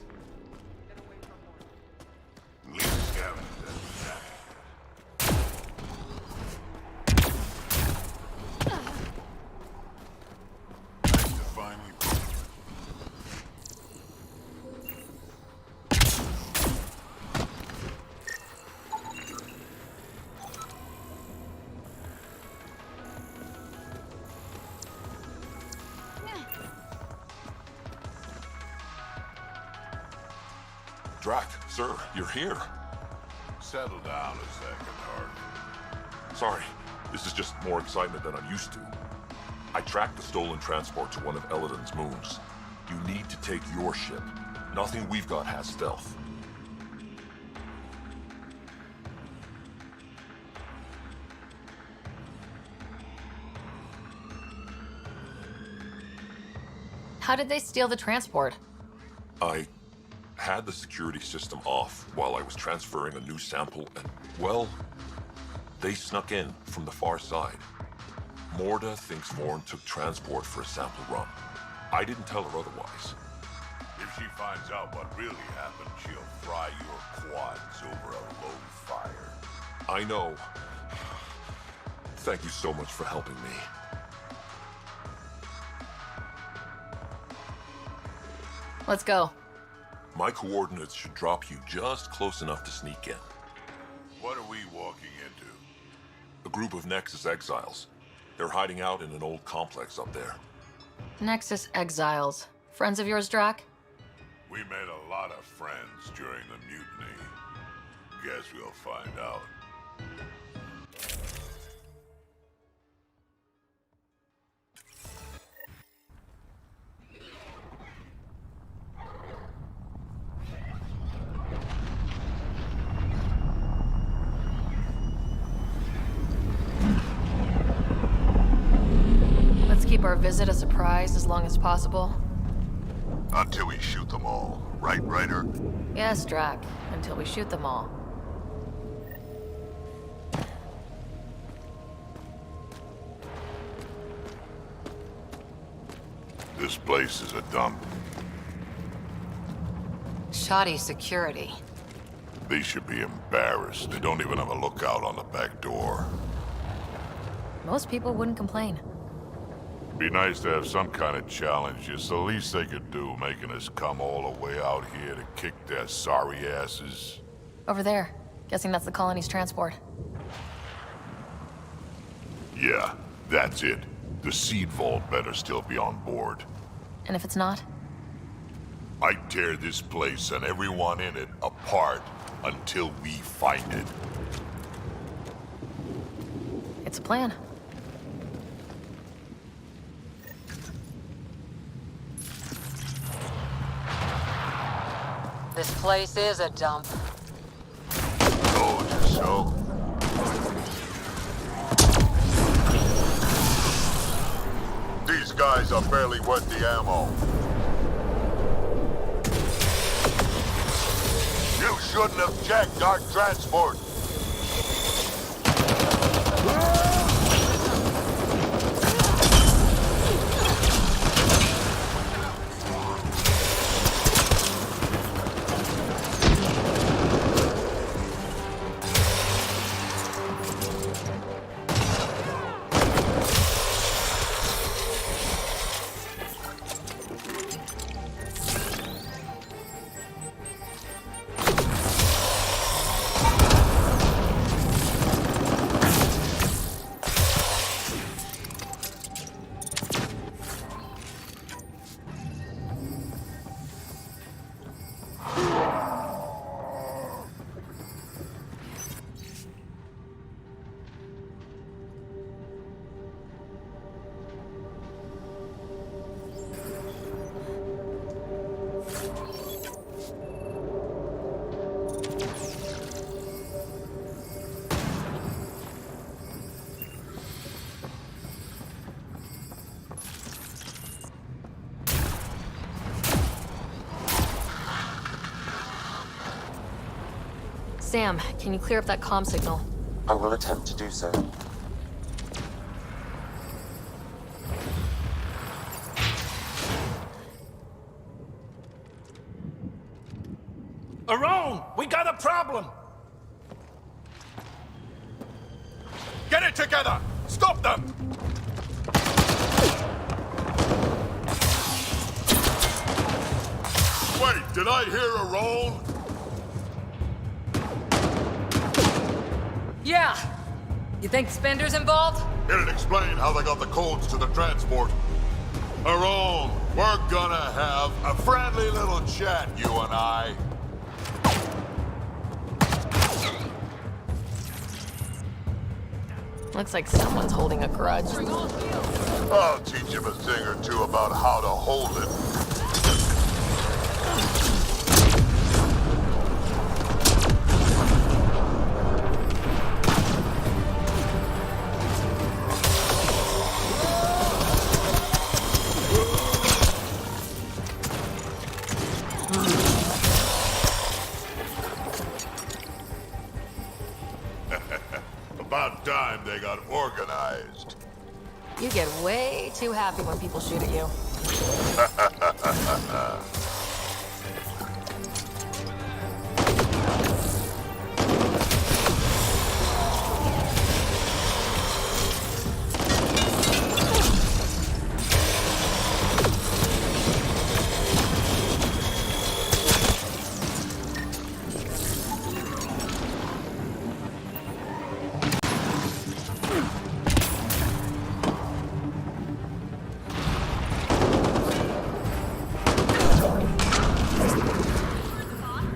S14: Leave scavengers. Nice to finally.
S19: Drack, sir, you're here.
S14: Settle down a second, Hart.
S19: Sorry, this is just more excitement than I'm used to. I tracked the stolen transport to one of Elaaden's moons. You need to take your ship. Nothing we've got has stealth.
S5: How did they steal the transport?
S19: I had the security system off while I was transferring a new sample and, well, they snuck in from the far side. Morda thinks Varren took transport for a sample run. I didn't tell her otherwise.
S14: If she finds out what really happened, she'll fry your quads over a low fire.
S19: I know. Thank you so much for helping me.
S5: Let's go.
S19: My coordinates should drop you just close enough to sneak in.
S14: What are we walking into?
S19: A group of Nexus exiles. They're hiding out in an old complex up there.
S5: Nexus exiles. Friends of yours, Drack?
S14: We made a lot of friends during the mutiny. Guess we'll find out.
S5: Keep our visit a surprise as long as possible?
S14: Until we shoot them all. Right, Ryder?
S5: Yes, Drack. Until we shoot them all.
S14: This place is a dump.
S12: Shoddy security.
S14: They should be embarrassed. They don't even have a lookout on the back door.
S5: Most people wouldn't complain.
S14: Be nice to have some kind of challenge. It's the least they could do, making us come all the way out here to kick their sorry asses.
S5: Over there. Guessing that's the colony's transport.
S14: Yeah, that's it. The seed vault better still be on board.
S5: And if it's not?
S14: I tear this place and everyone in it apart until we find it.
S5: It's a plan.
S12: This place is a dump.
S14: Told you so. These guys are barely worth the ammo. You shouldn't have jacked our transport.
S5: Sam, can you clear up that comm signal?
S7: I will attempt to do so.
S1: Around! We got a problem! Get it together! Stop them!
S14: Wait, did I hear a roll?
S21: Yeah. You think Spender's involved?
S14: It'll explain how they got the codes to the transport. Aaron, we're gonna have a friendly little chat, you and I.
S5: Looks like someone's holding a grudge.
S14: I'll teach him a thing or two about how to hold it. About time they got organized.
S5: You get way too happy when people shoot at you.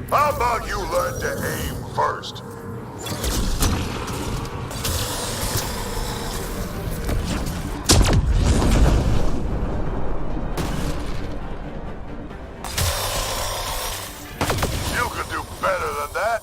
S14: How about you learn to aim first? You could do better than that.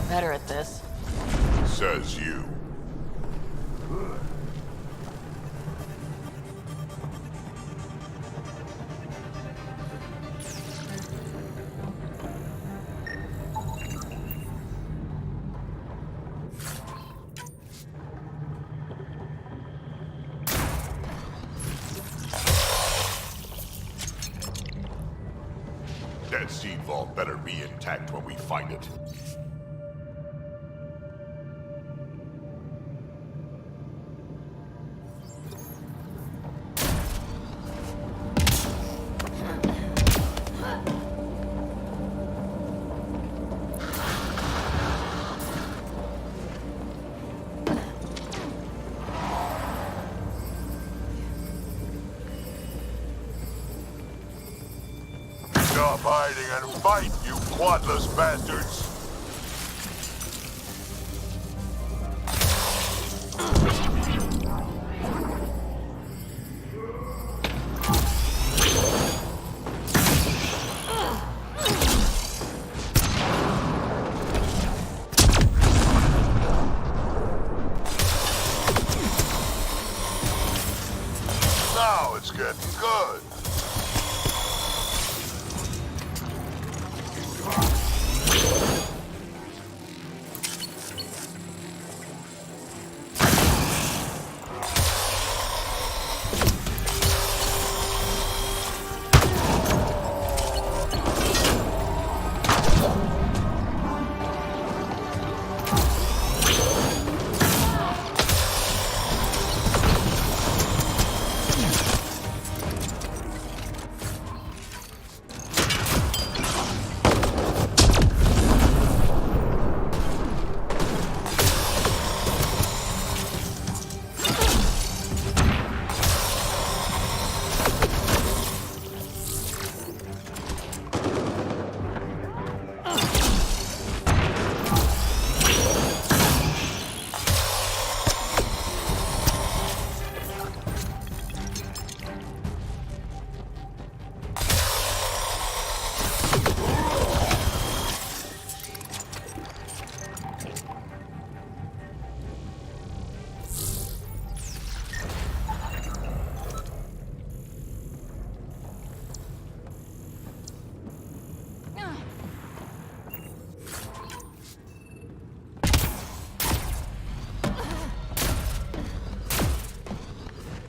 S5: better at this.
S14: Says you. That seed vault better be intact when we find it. Stop hiding and fight, you quadless bastards! Now it's getting good.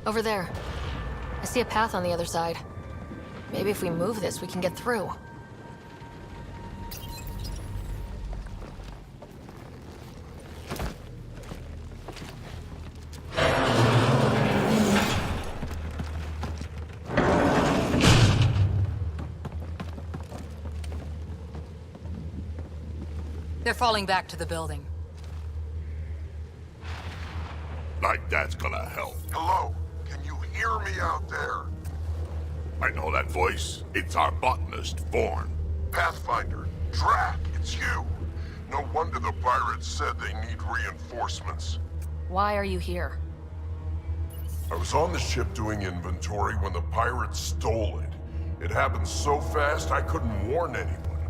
S5: Over there. I see a path on the other side. Maybe if we move this, we can get through.
S21: They're falling back to the building.
S14: Like that's gonna help.
S19: Hello? Can you hear me out there?
S14: I know that voice. It's our botanist, Varren.
S19: Pathfinder, Drack, it's you. No wonder the pirates said they need reinforcements.
S5: Why are you here?
S19: I was on the ship doing inventory when the pirates stole it. It happened so fast I couldn't warn anyone.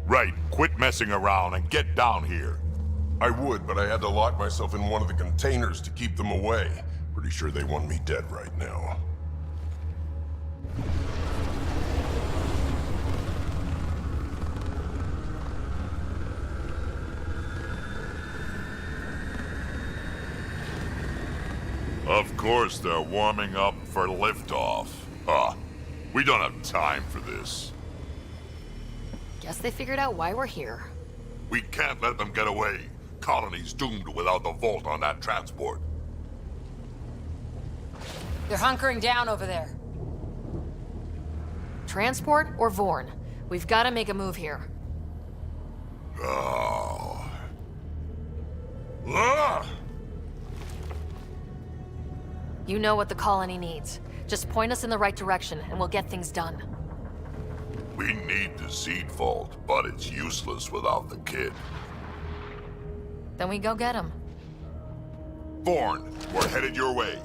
S14: Right, quit messing around and get down here.
S19: I would, but I had to lock myself in one of the containers to keep them away. Pretty sure they want me dead right now.
S14: Of course they're warming up for liftoff. We don't have time for this.
S5: Guess they figured out why we're here.
S14: We can't let them get away. Colony's doomed without the vault on that transport.
S21: They're hunkering down over there.
S5: Transport or Varren? We've got to make a move here.
S14: Oh. Ah!
S5: You know what the colony needs. Just point us in the right direction and we'll get things done.
S14: We need the seed vault, but it's useless without the kid.
S5: Then we go get him.
S14: Varren, we're headed your way.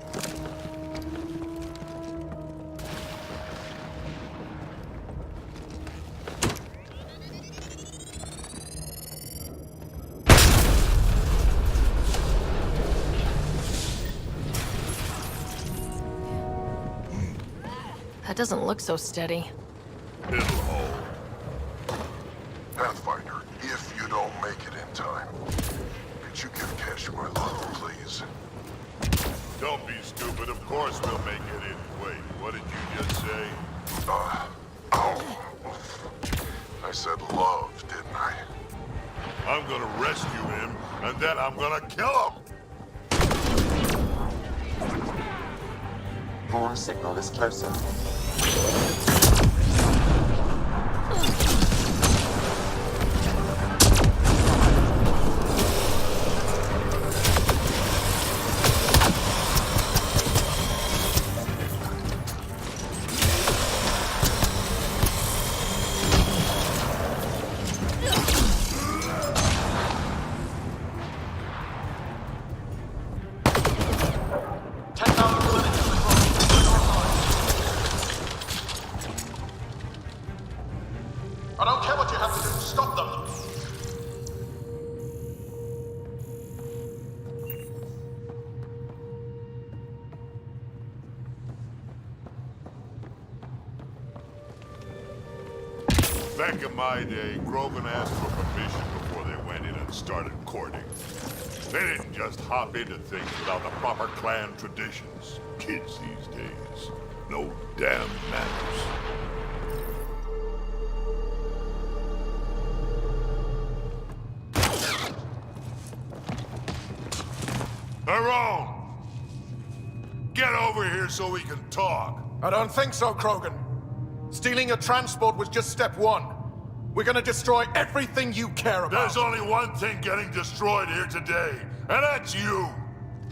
S5: doesn't look so steady.
S14: It'll hold. Pathfinder, if you don't make it in time, could you give Cash my love, please? Don't be stupid. Of course we'll make it in. Wait, what did you just say? I said love, didn't I? I'm gonna rescue him, and then I'm gonna kill him!
S7: Horn signal is closer.
S1: I don't care what you have to do to stop them.
S14: Back in my day, Krogan asked for permission before they went in and started courting. They didn't just hop into things without the proper clan traditions. Kids these days, no damn manners. Varren! Get over here so we can talk.
S1: I don't think so, Krogan. Stealing a transport was just step one. We're gonna destroy everything you care about.
S14: There's only one thing getting destroyed here today, and that's you.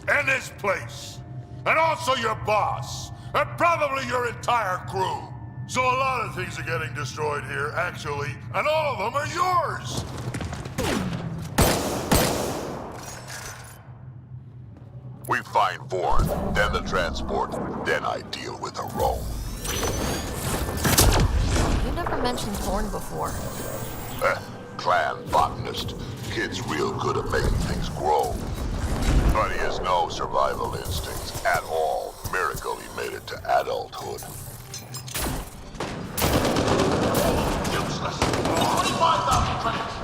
S14: And this place. And also your boss. And probably your entire crew. So a lot of things are getting destroyed here, actually, and all of them are yours!
S3: We find Varren, then the transport, then I deal with the Rome.
S5: You never mentioned Thorn before.
S3: Clan botanist. Kid's real good at making things grow. But he has no survival instincts at all. Miracle he made it to adulthood.
S1: Useless. 25,000 credits.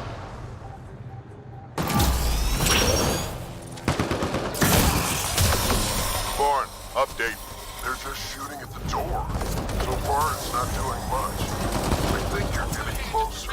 S3: Varren, update. They're just shooting at the door. So far, it's not doing much. I think you're getting closer.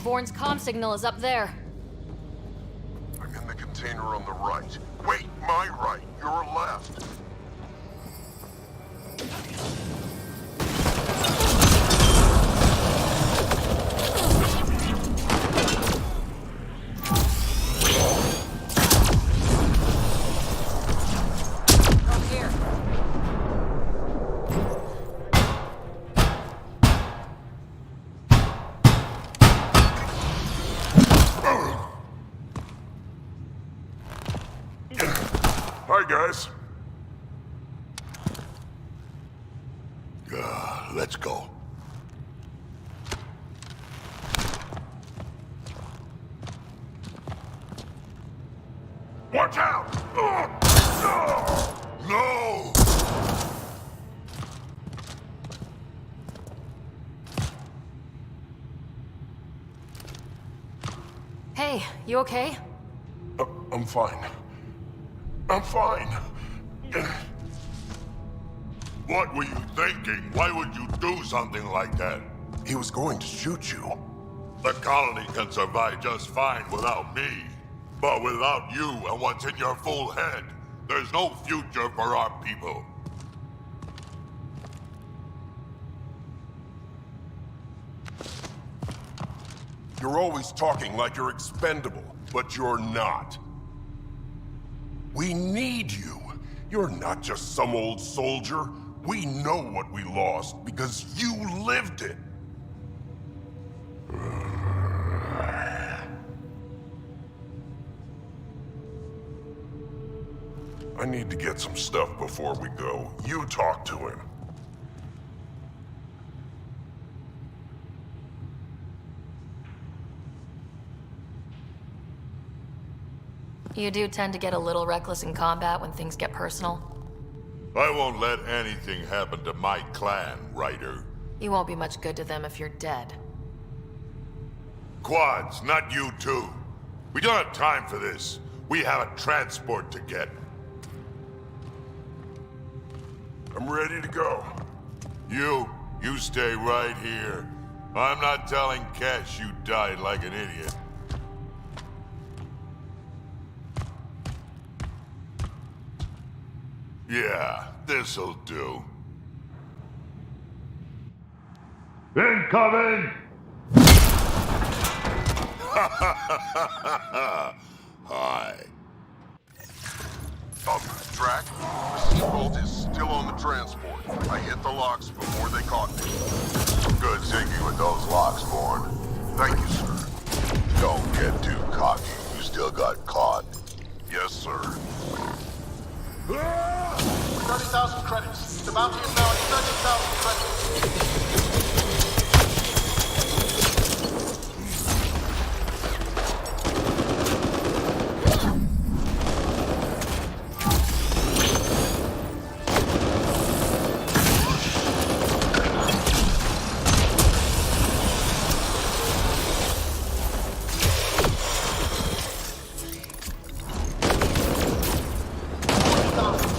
S5: Bourne's comm signal is up there.
S3: I'm in the container on the right. Wait, my right. Your left.
S14: Hi, guys. Let's go. Watch out! No!
S5: Hey, you okay?
S14: I'm fine. I'm fine. What were you thinking? Why would you do something like that? He was going to shoot you. The colony can survive just fine without me. But without you and what's in your full head, there's no future for our people.
S3: You're always talking like you're expendable, but you're not.
S14: We need you. You're not just some old soldier. We know what we lost because you lived it. I need to get some stuff before we go. You talk to him.
S5: You do tend to get a little reckless in combat when things get personal.
S3: I won't let anything happen to my clan, Ryder.
S5: You won't be much good to them if you're dead.
S3: Quads, not you too. We don't have time for this. We have a transport to get.
S14: I'm ready to go.
S3: You stay right here. I'm not telling Cash you died like an idiot. Yeah, this'll do.
S14: Incoming!
S3: Hi.
S14: Drack, the seatbelt is still on the transport. I hit the locks before they caught me.
S3: Good thinking with those locks, Bourne.
S14: Thank you, sir.
S3: Don't get too cocky. You still got caught.
S14: Yes, sir.
S1: 30,000 credits. The bounty is now at 30,000 credits.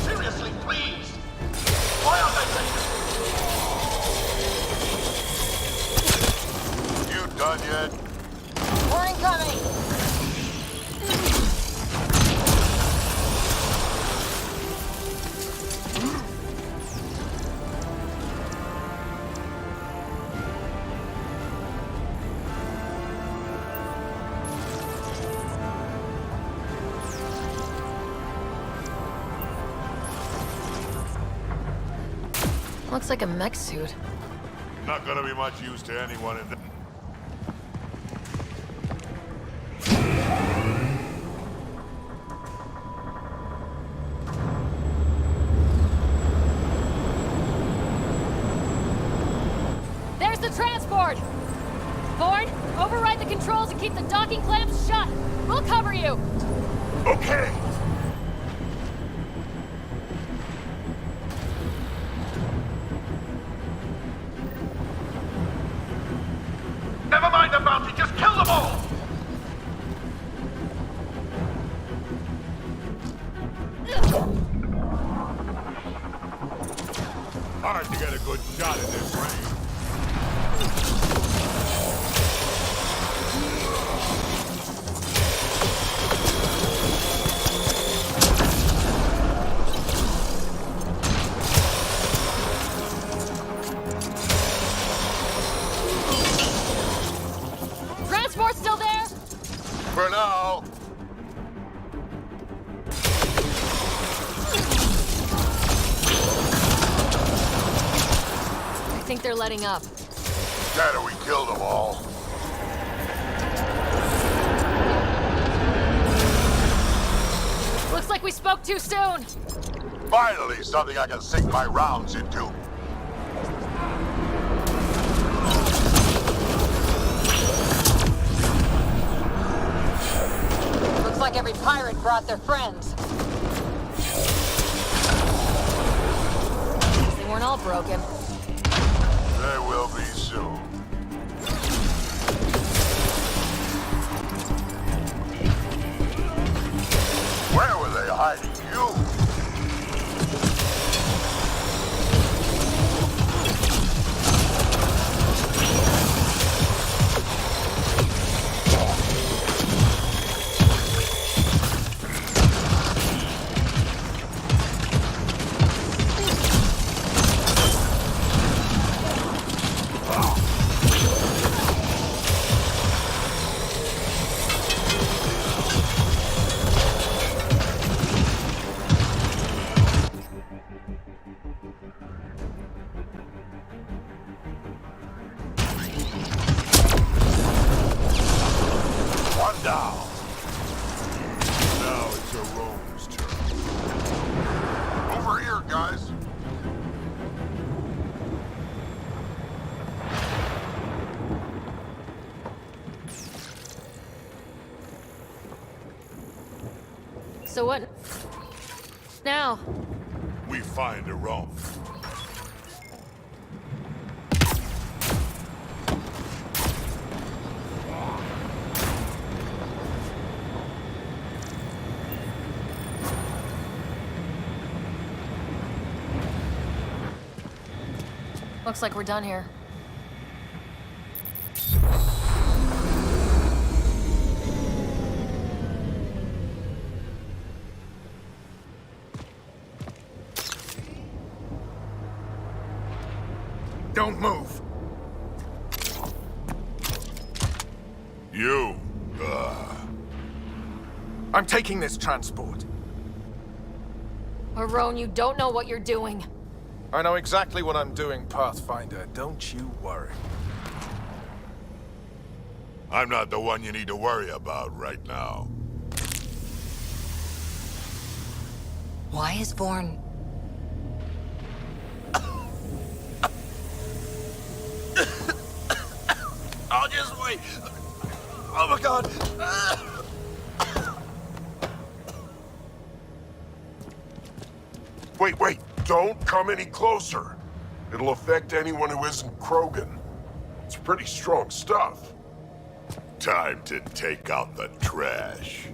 S1: Seriously, please! Why aren't they taking?
S3: You done yet?
S13: We're incoming!
S5: Looks like a mech suit.
S3: Not gonna be much use to anyone in the...
S13: There's the transport! Bourne, override the controls and keep the docking clamps shut! We'll cover you!
S14: Okay!
S1: Never mind the bounty, just kill them all!
S3: Hard to get a good shot in this range.
S13: Transport still there?
S3: For now.
S5: I think they're letting up.
S3: Better we kill them all.
S13: Looks like we spoke too soon!
S3: Finally, something I can sink my rounds into.
S13: Looks like every pirate brought their friends.
S5: They weren't all broken.
S3: They will be soon. Where were they hiding you?
S14: Now it's Arone's turn.
S3: Over here, guys.
S13: So what now?
S14: We find Arone.
S5: Looks like we're done here.
S1: Don't move.
S14: You,
S1: I'm taking this transport.
S5: Varren, you don't know what you're doing.
S1: I know exactly what I'm doing, Pathfinder. Don't you worry.
S14: I'm not the one you need to worry about right now.
S11: Why is Varren...
S1: I'll just wait. Oh my god.
S14: Wait, don't come any closer. It'll affect anyone who isn't Krogan. It's pretty strong stuff. Time to take out the trash.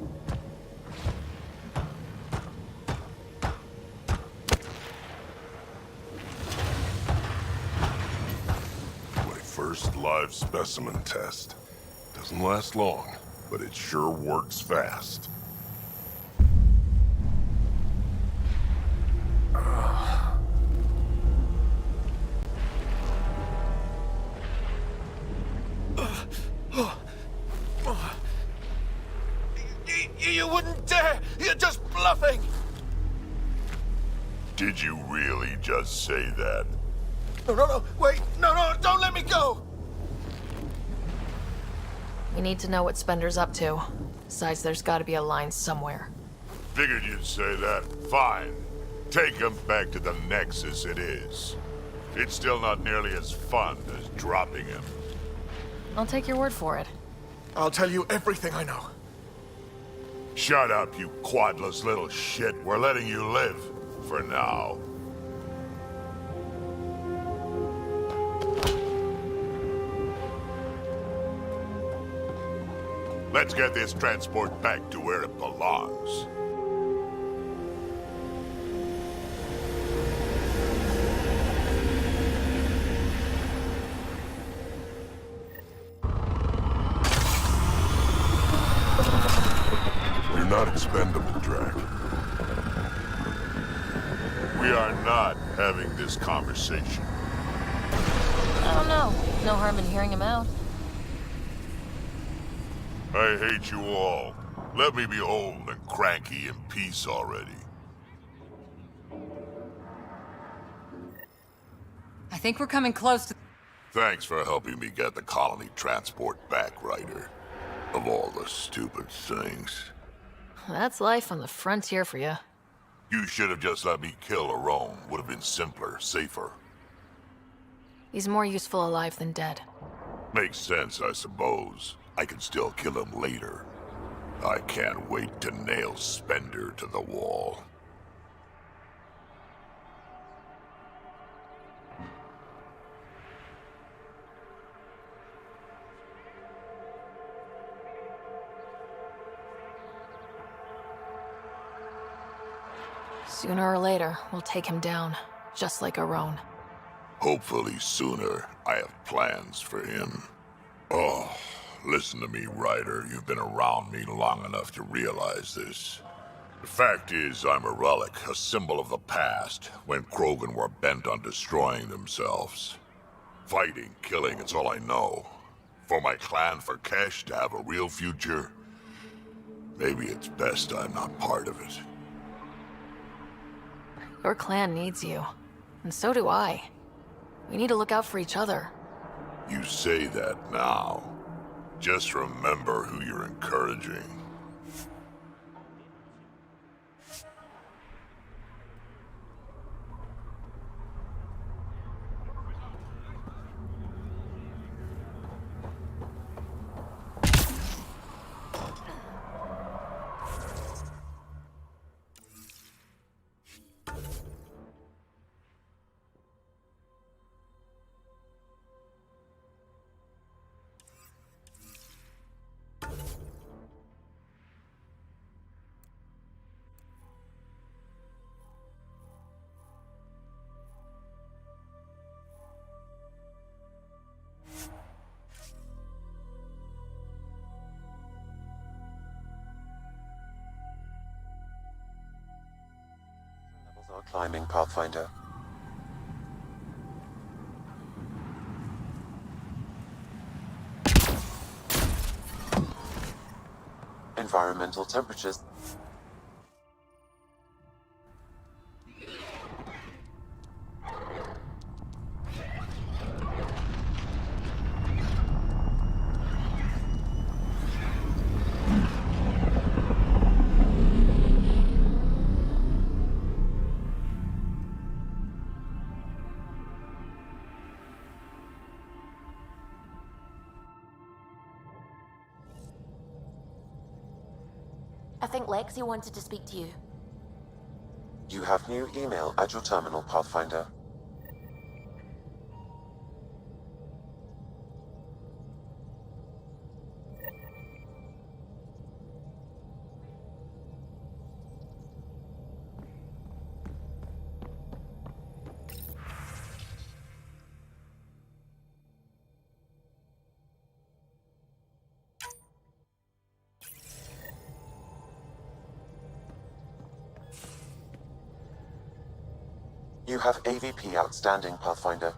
S14: My first live specimen test. Doesn't last long, but it sure works fast.
S1: You wouldn't dare! You're just bluffing!
S14: Did you really just say that?
S1: No, wait! No, don't let me go!
S5: We need to know what Spender's up to. Besides, there's gotta be a line somewhere.
S14: Figured you'd say that. Fine. Take him back to the Nexus it is. It's still not nearly as fun as dropping him.
S5: I'll take your word for it.
S1: I'll tell you everything I know.
S14: Shut up, you quadless little shit. We're letting you live. For now. Let's get this transport back to where it belongs. You're not expendable, Drack. We are not having this conversation.
S5: I don't know. No harm in hearing him out.
S14: I hate you all. Let me be old and cranky in peace already.
S21: I think we're coming close to...
S14: Thanks for helping me get the colony transport back, Ryder. Of all the stupid things.
S5: That's life on the frontier for you.
S14: You should have just let me kill Arone. Would have been simpler, safer.
S5: He's more useful alive than dead.
S14: Makes sense, I suppose. I can still kill him later. I can't wait to nail Spender to the wall.
S5: Sooner or later, we'll take him down, just like Arone.
S14: Hopefully sooner. I have plans for him. Oh, listen to me, Ryder. You've been around me long enough to realize this. The fact is, I'm a relic, a symbol of the past, when Krogan were bent on destroying themselves. Fighting, killing, it's all I know. For my clan, for Kesh to have a real future, maybe it's best I'm not part of it.
S5: Your clan needs you, and so do I. We need to look out for each other.
S14: You say that now.
S3: Just remember who you're encouraging.
S7: Levels are climbing, Pathfinder. Environmental temperatures.
S2: I think Lexi wanted to speak to you.
S7: You have new email at your terminal, Pathfinder. You have AVP outstanding, Pathfinder.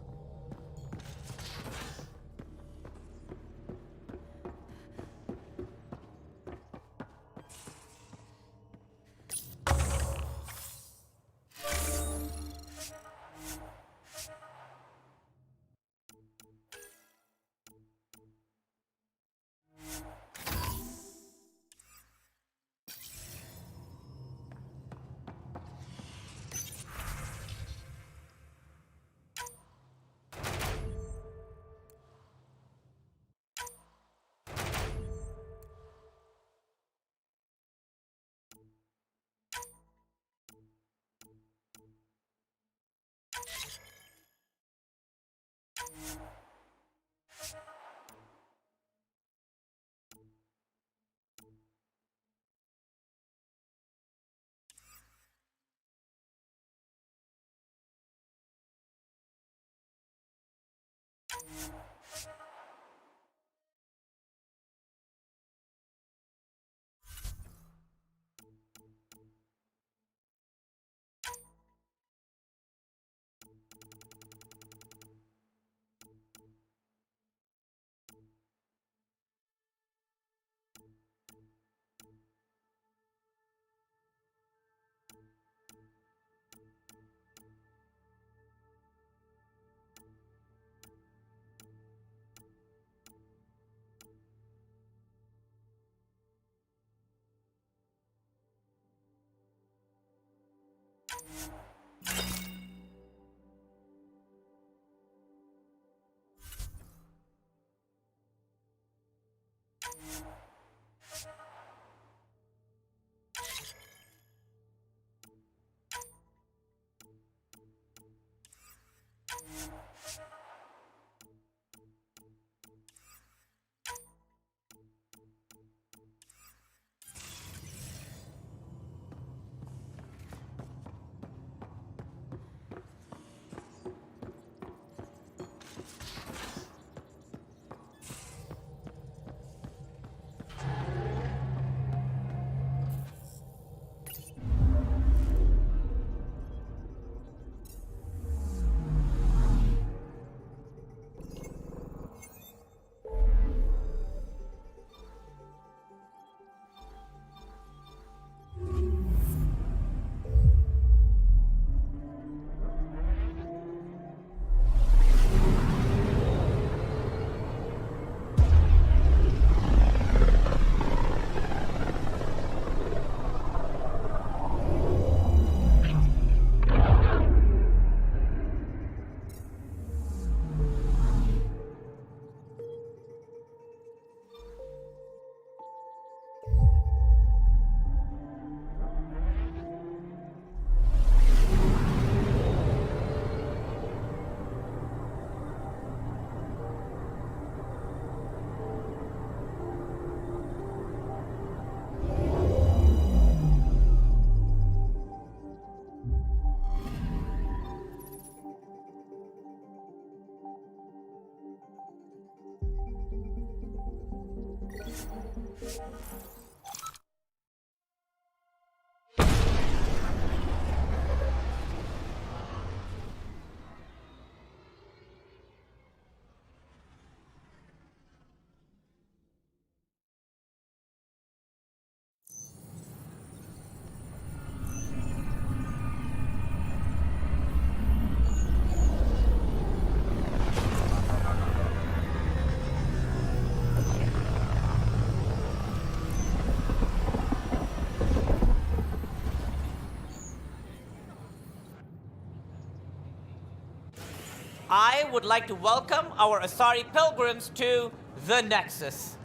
S4: I would like to welcome our Asari pilgrims to the Nexus.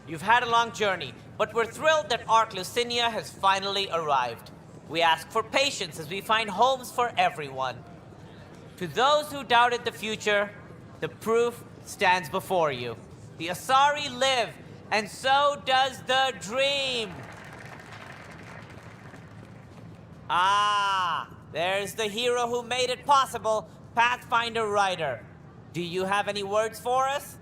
S4: You've had a long journey, but we're thrilled that Ark Lucinia has finally arrived. We ask for patience as we find homes for everyone. To those who doubted the future, the proof stands before you. The Asari live, and so does the dream. Ah, there's the hero who made it possible, Pathfinder Ryder. Do you have any words for us?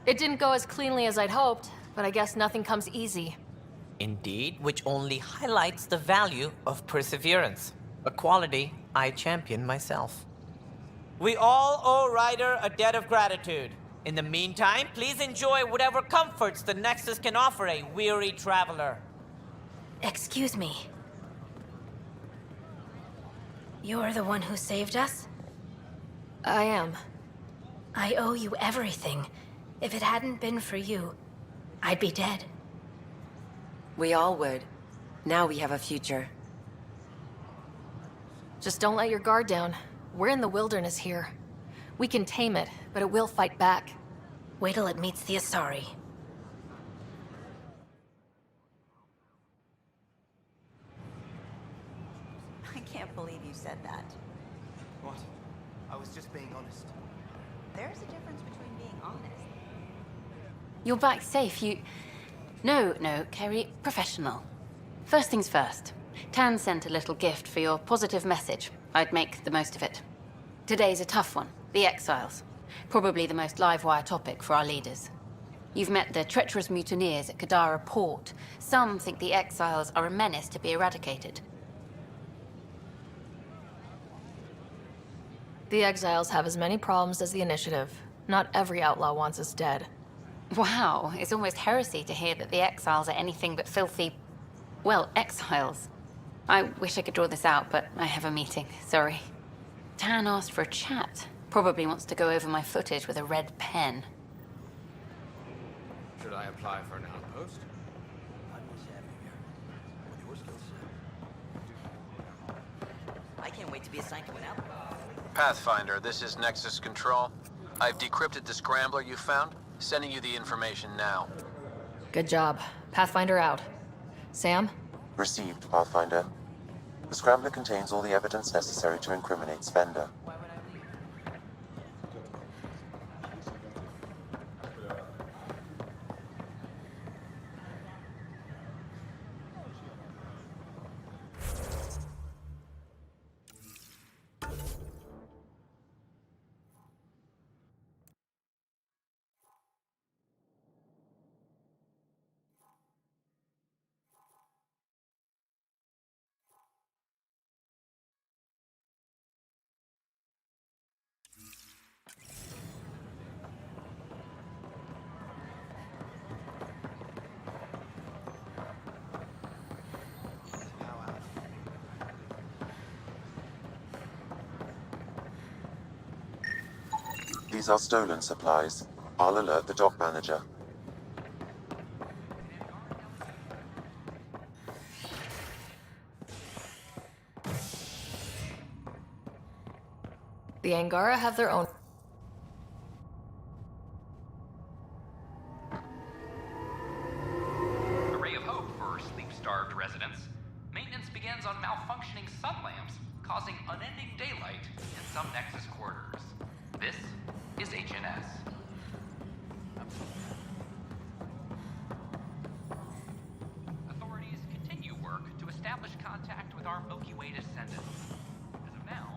S5: It didn't go as cleanly as I'd hoped, but I guess nothing comes easy.
S4: Indeed, which only highlights the value of perseverance, a quality I champion myself. We all owe Ryder a debt of gratitude. In the meantime, please enjoy whatever comforts the Nexus can offer a weary traveler.
S2: Excuse me. You're the one who saved us?
S5: I am.
S2: I owe you everything. If it hadn't been for you, I'd be dead.
S10: We all would. Now we have a future.
S5: Just don't let your guard down. We're in the wilderness here. We can tame it, but it will fight back.
S2: Wait till it meets the Asari.
S23: I can't believe you said that.
S24: What? I was just being honest.
S23: There's a difference between being honest.
S25: You're back safe, No, Kerry, professional. First things first. Tan sent a little gift for your positive message. I'd make the most of it. Today's a tough one. The Exiles. Probably the most live-wire topic for our leaders. You've met the treacherous mutineers at Kadara Port. Some think the Exiles are a menace to be eradicated.
S5: The Exiles have as many problems as the Initiative. Not every outlaw wants us dead.
S25: Wow, it's almost heresy to hear that the Exiles are anything but filthy... well, exiles. I wish I could draw this out, but I have a meeting. Sorry. Tan asked for a chat. Probably wants to go over my footage with a red pen.
S26: Should I apply for an outpost?
S23: I can't wait to be assigned to an outpost.
S27: Pathfinder, this is Nexus Control. I've decrypted the scrambler you found. Sending you the information now.
S5: Good job. Pathfinder out. Sam?
S7: Received, Pathfinder. The scrambler contains all the evidence necessary to incriminate Spender. These are stolen supplies. I'll alert the dock manager.
S5: The Angara have their own...
S28: A ray of hope for sleep-starved residents. Maintenance begins on malfunctioning sun lamps, causing unending daylight in some Nexus quarters. This is HNS.
S26: I'm
S28: intended. As of now,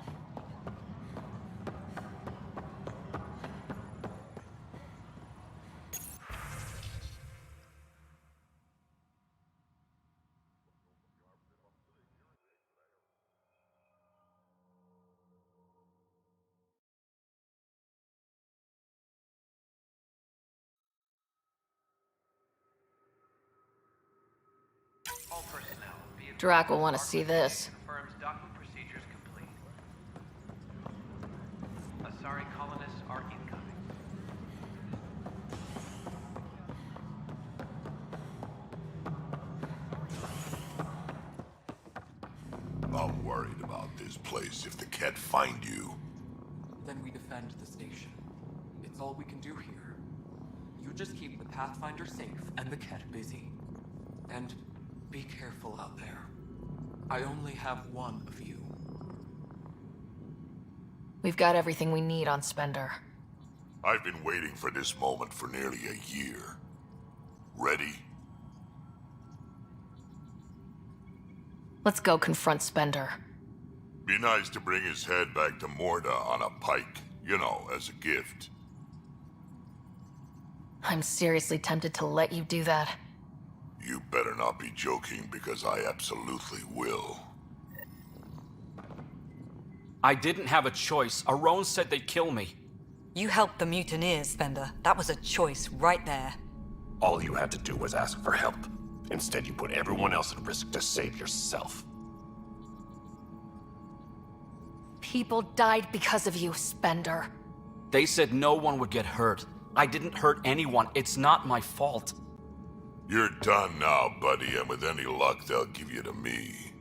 S28: all personnel.
S5: Drack will want to see this.
S28: Confirms docking procedures complete. Asari colonists are incoming.
S3: I'm worried about this place if the Ket find you.
S6: Then we defend the station. It's all we can do here. You just keep the Pathfinder safe and the Ket busy. And be careful out there. I only have one of you.
S5: We've got everything we need on Spender.
S3: I've been waiting for this moment for nearly a year. Ready?
S5: Let's go confront Spender.
S3: Be nice to bring his head back to Morda on a pike, you know, as a gift.
S5: I'm seriously tempted to let you do that.
S3: You better not be joking, because I absolutely will.
S9: I didn't have a choice. Aron said they'd kill me.
S11: You helped the mutineers, Spender. That was a choice right there.
S15: All you had to do was ask for help. Instead, you put everyone else at risk to save yourself.
S5: People died because of you, Spender.
S9: They said no one would get hurt. I didn't hurt anyone. It's not my fault.
S3: You're done now, buddy, and with any luck, they'll give you to me.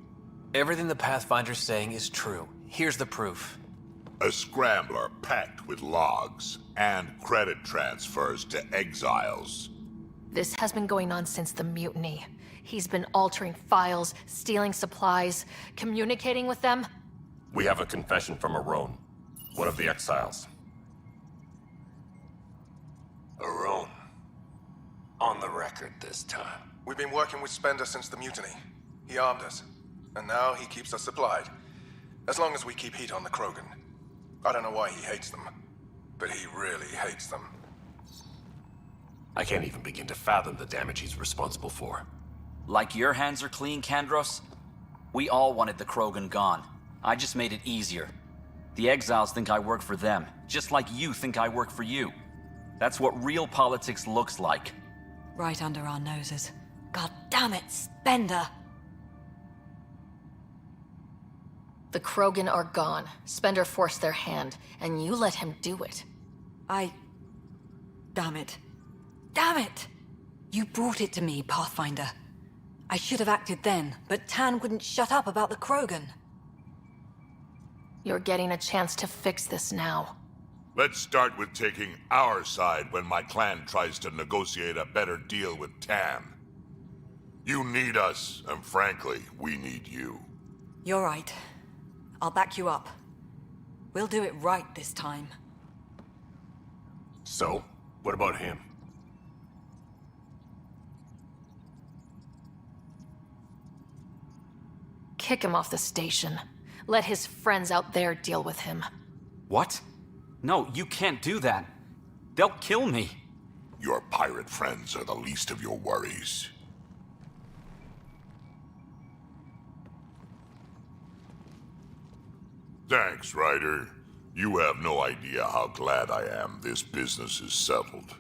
S16: Everything the Pathfinder's saying is true. Here's the proof.
S3: A scrambler packed with logs and credit transfers to exiles.
S5: This has been going on since the mutiny. He's been altering files, stealing supplies, communicating with them.
S15: We have a confession from Aron, one of the exiles. Aron. On the record this time.
S17: We've been working with Spender since the mutiny. He armed us, and now he keeps us supplied. As long as we keep heat on the Krogan. I don't know why he hates them, but he really hates them.
S15: I can't even begin to fathom the damage he's responsible for.
S9: Like your hands are clean, Kandros? We all wanted the Krogan gone. I just made it easier. The exiles think I work for them, just like you think I work for you. That's what real politics looks like.
S11: Right under our noses. God damn it, Spender!
S5: The Krogan are gone. Spender forced their hand, and you let him do it.
S11: Damn it. Damn it! You brought it to me, Pathfinder. I should have acted then, but Tan wouldn't shut up about the Krogan.
S5: You're getting a chance to fix this now.
S3: Let's start with taking our side when my clan tries to negotiate a better deal with Tan. You need us, and frankly, we need you.
S11: You're right. I'll back you up. We'll do it right this time.
S15: So, what about him?
S5: Kick him off the station. Let his friends out there deal with him.
S9: What? No, you can't do that. They'll kill me.
S3: Your pirate friends are the least of your worries. Thanks, Ryder. You have no idea how glad I am this business is settled.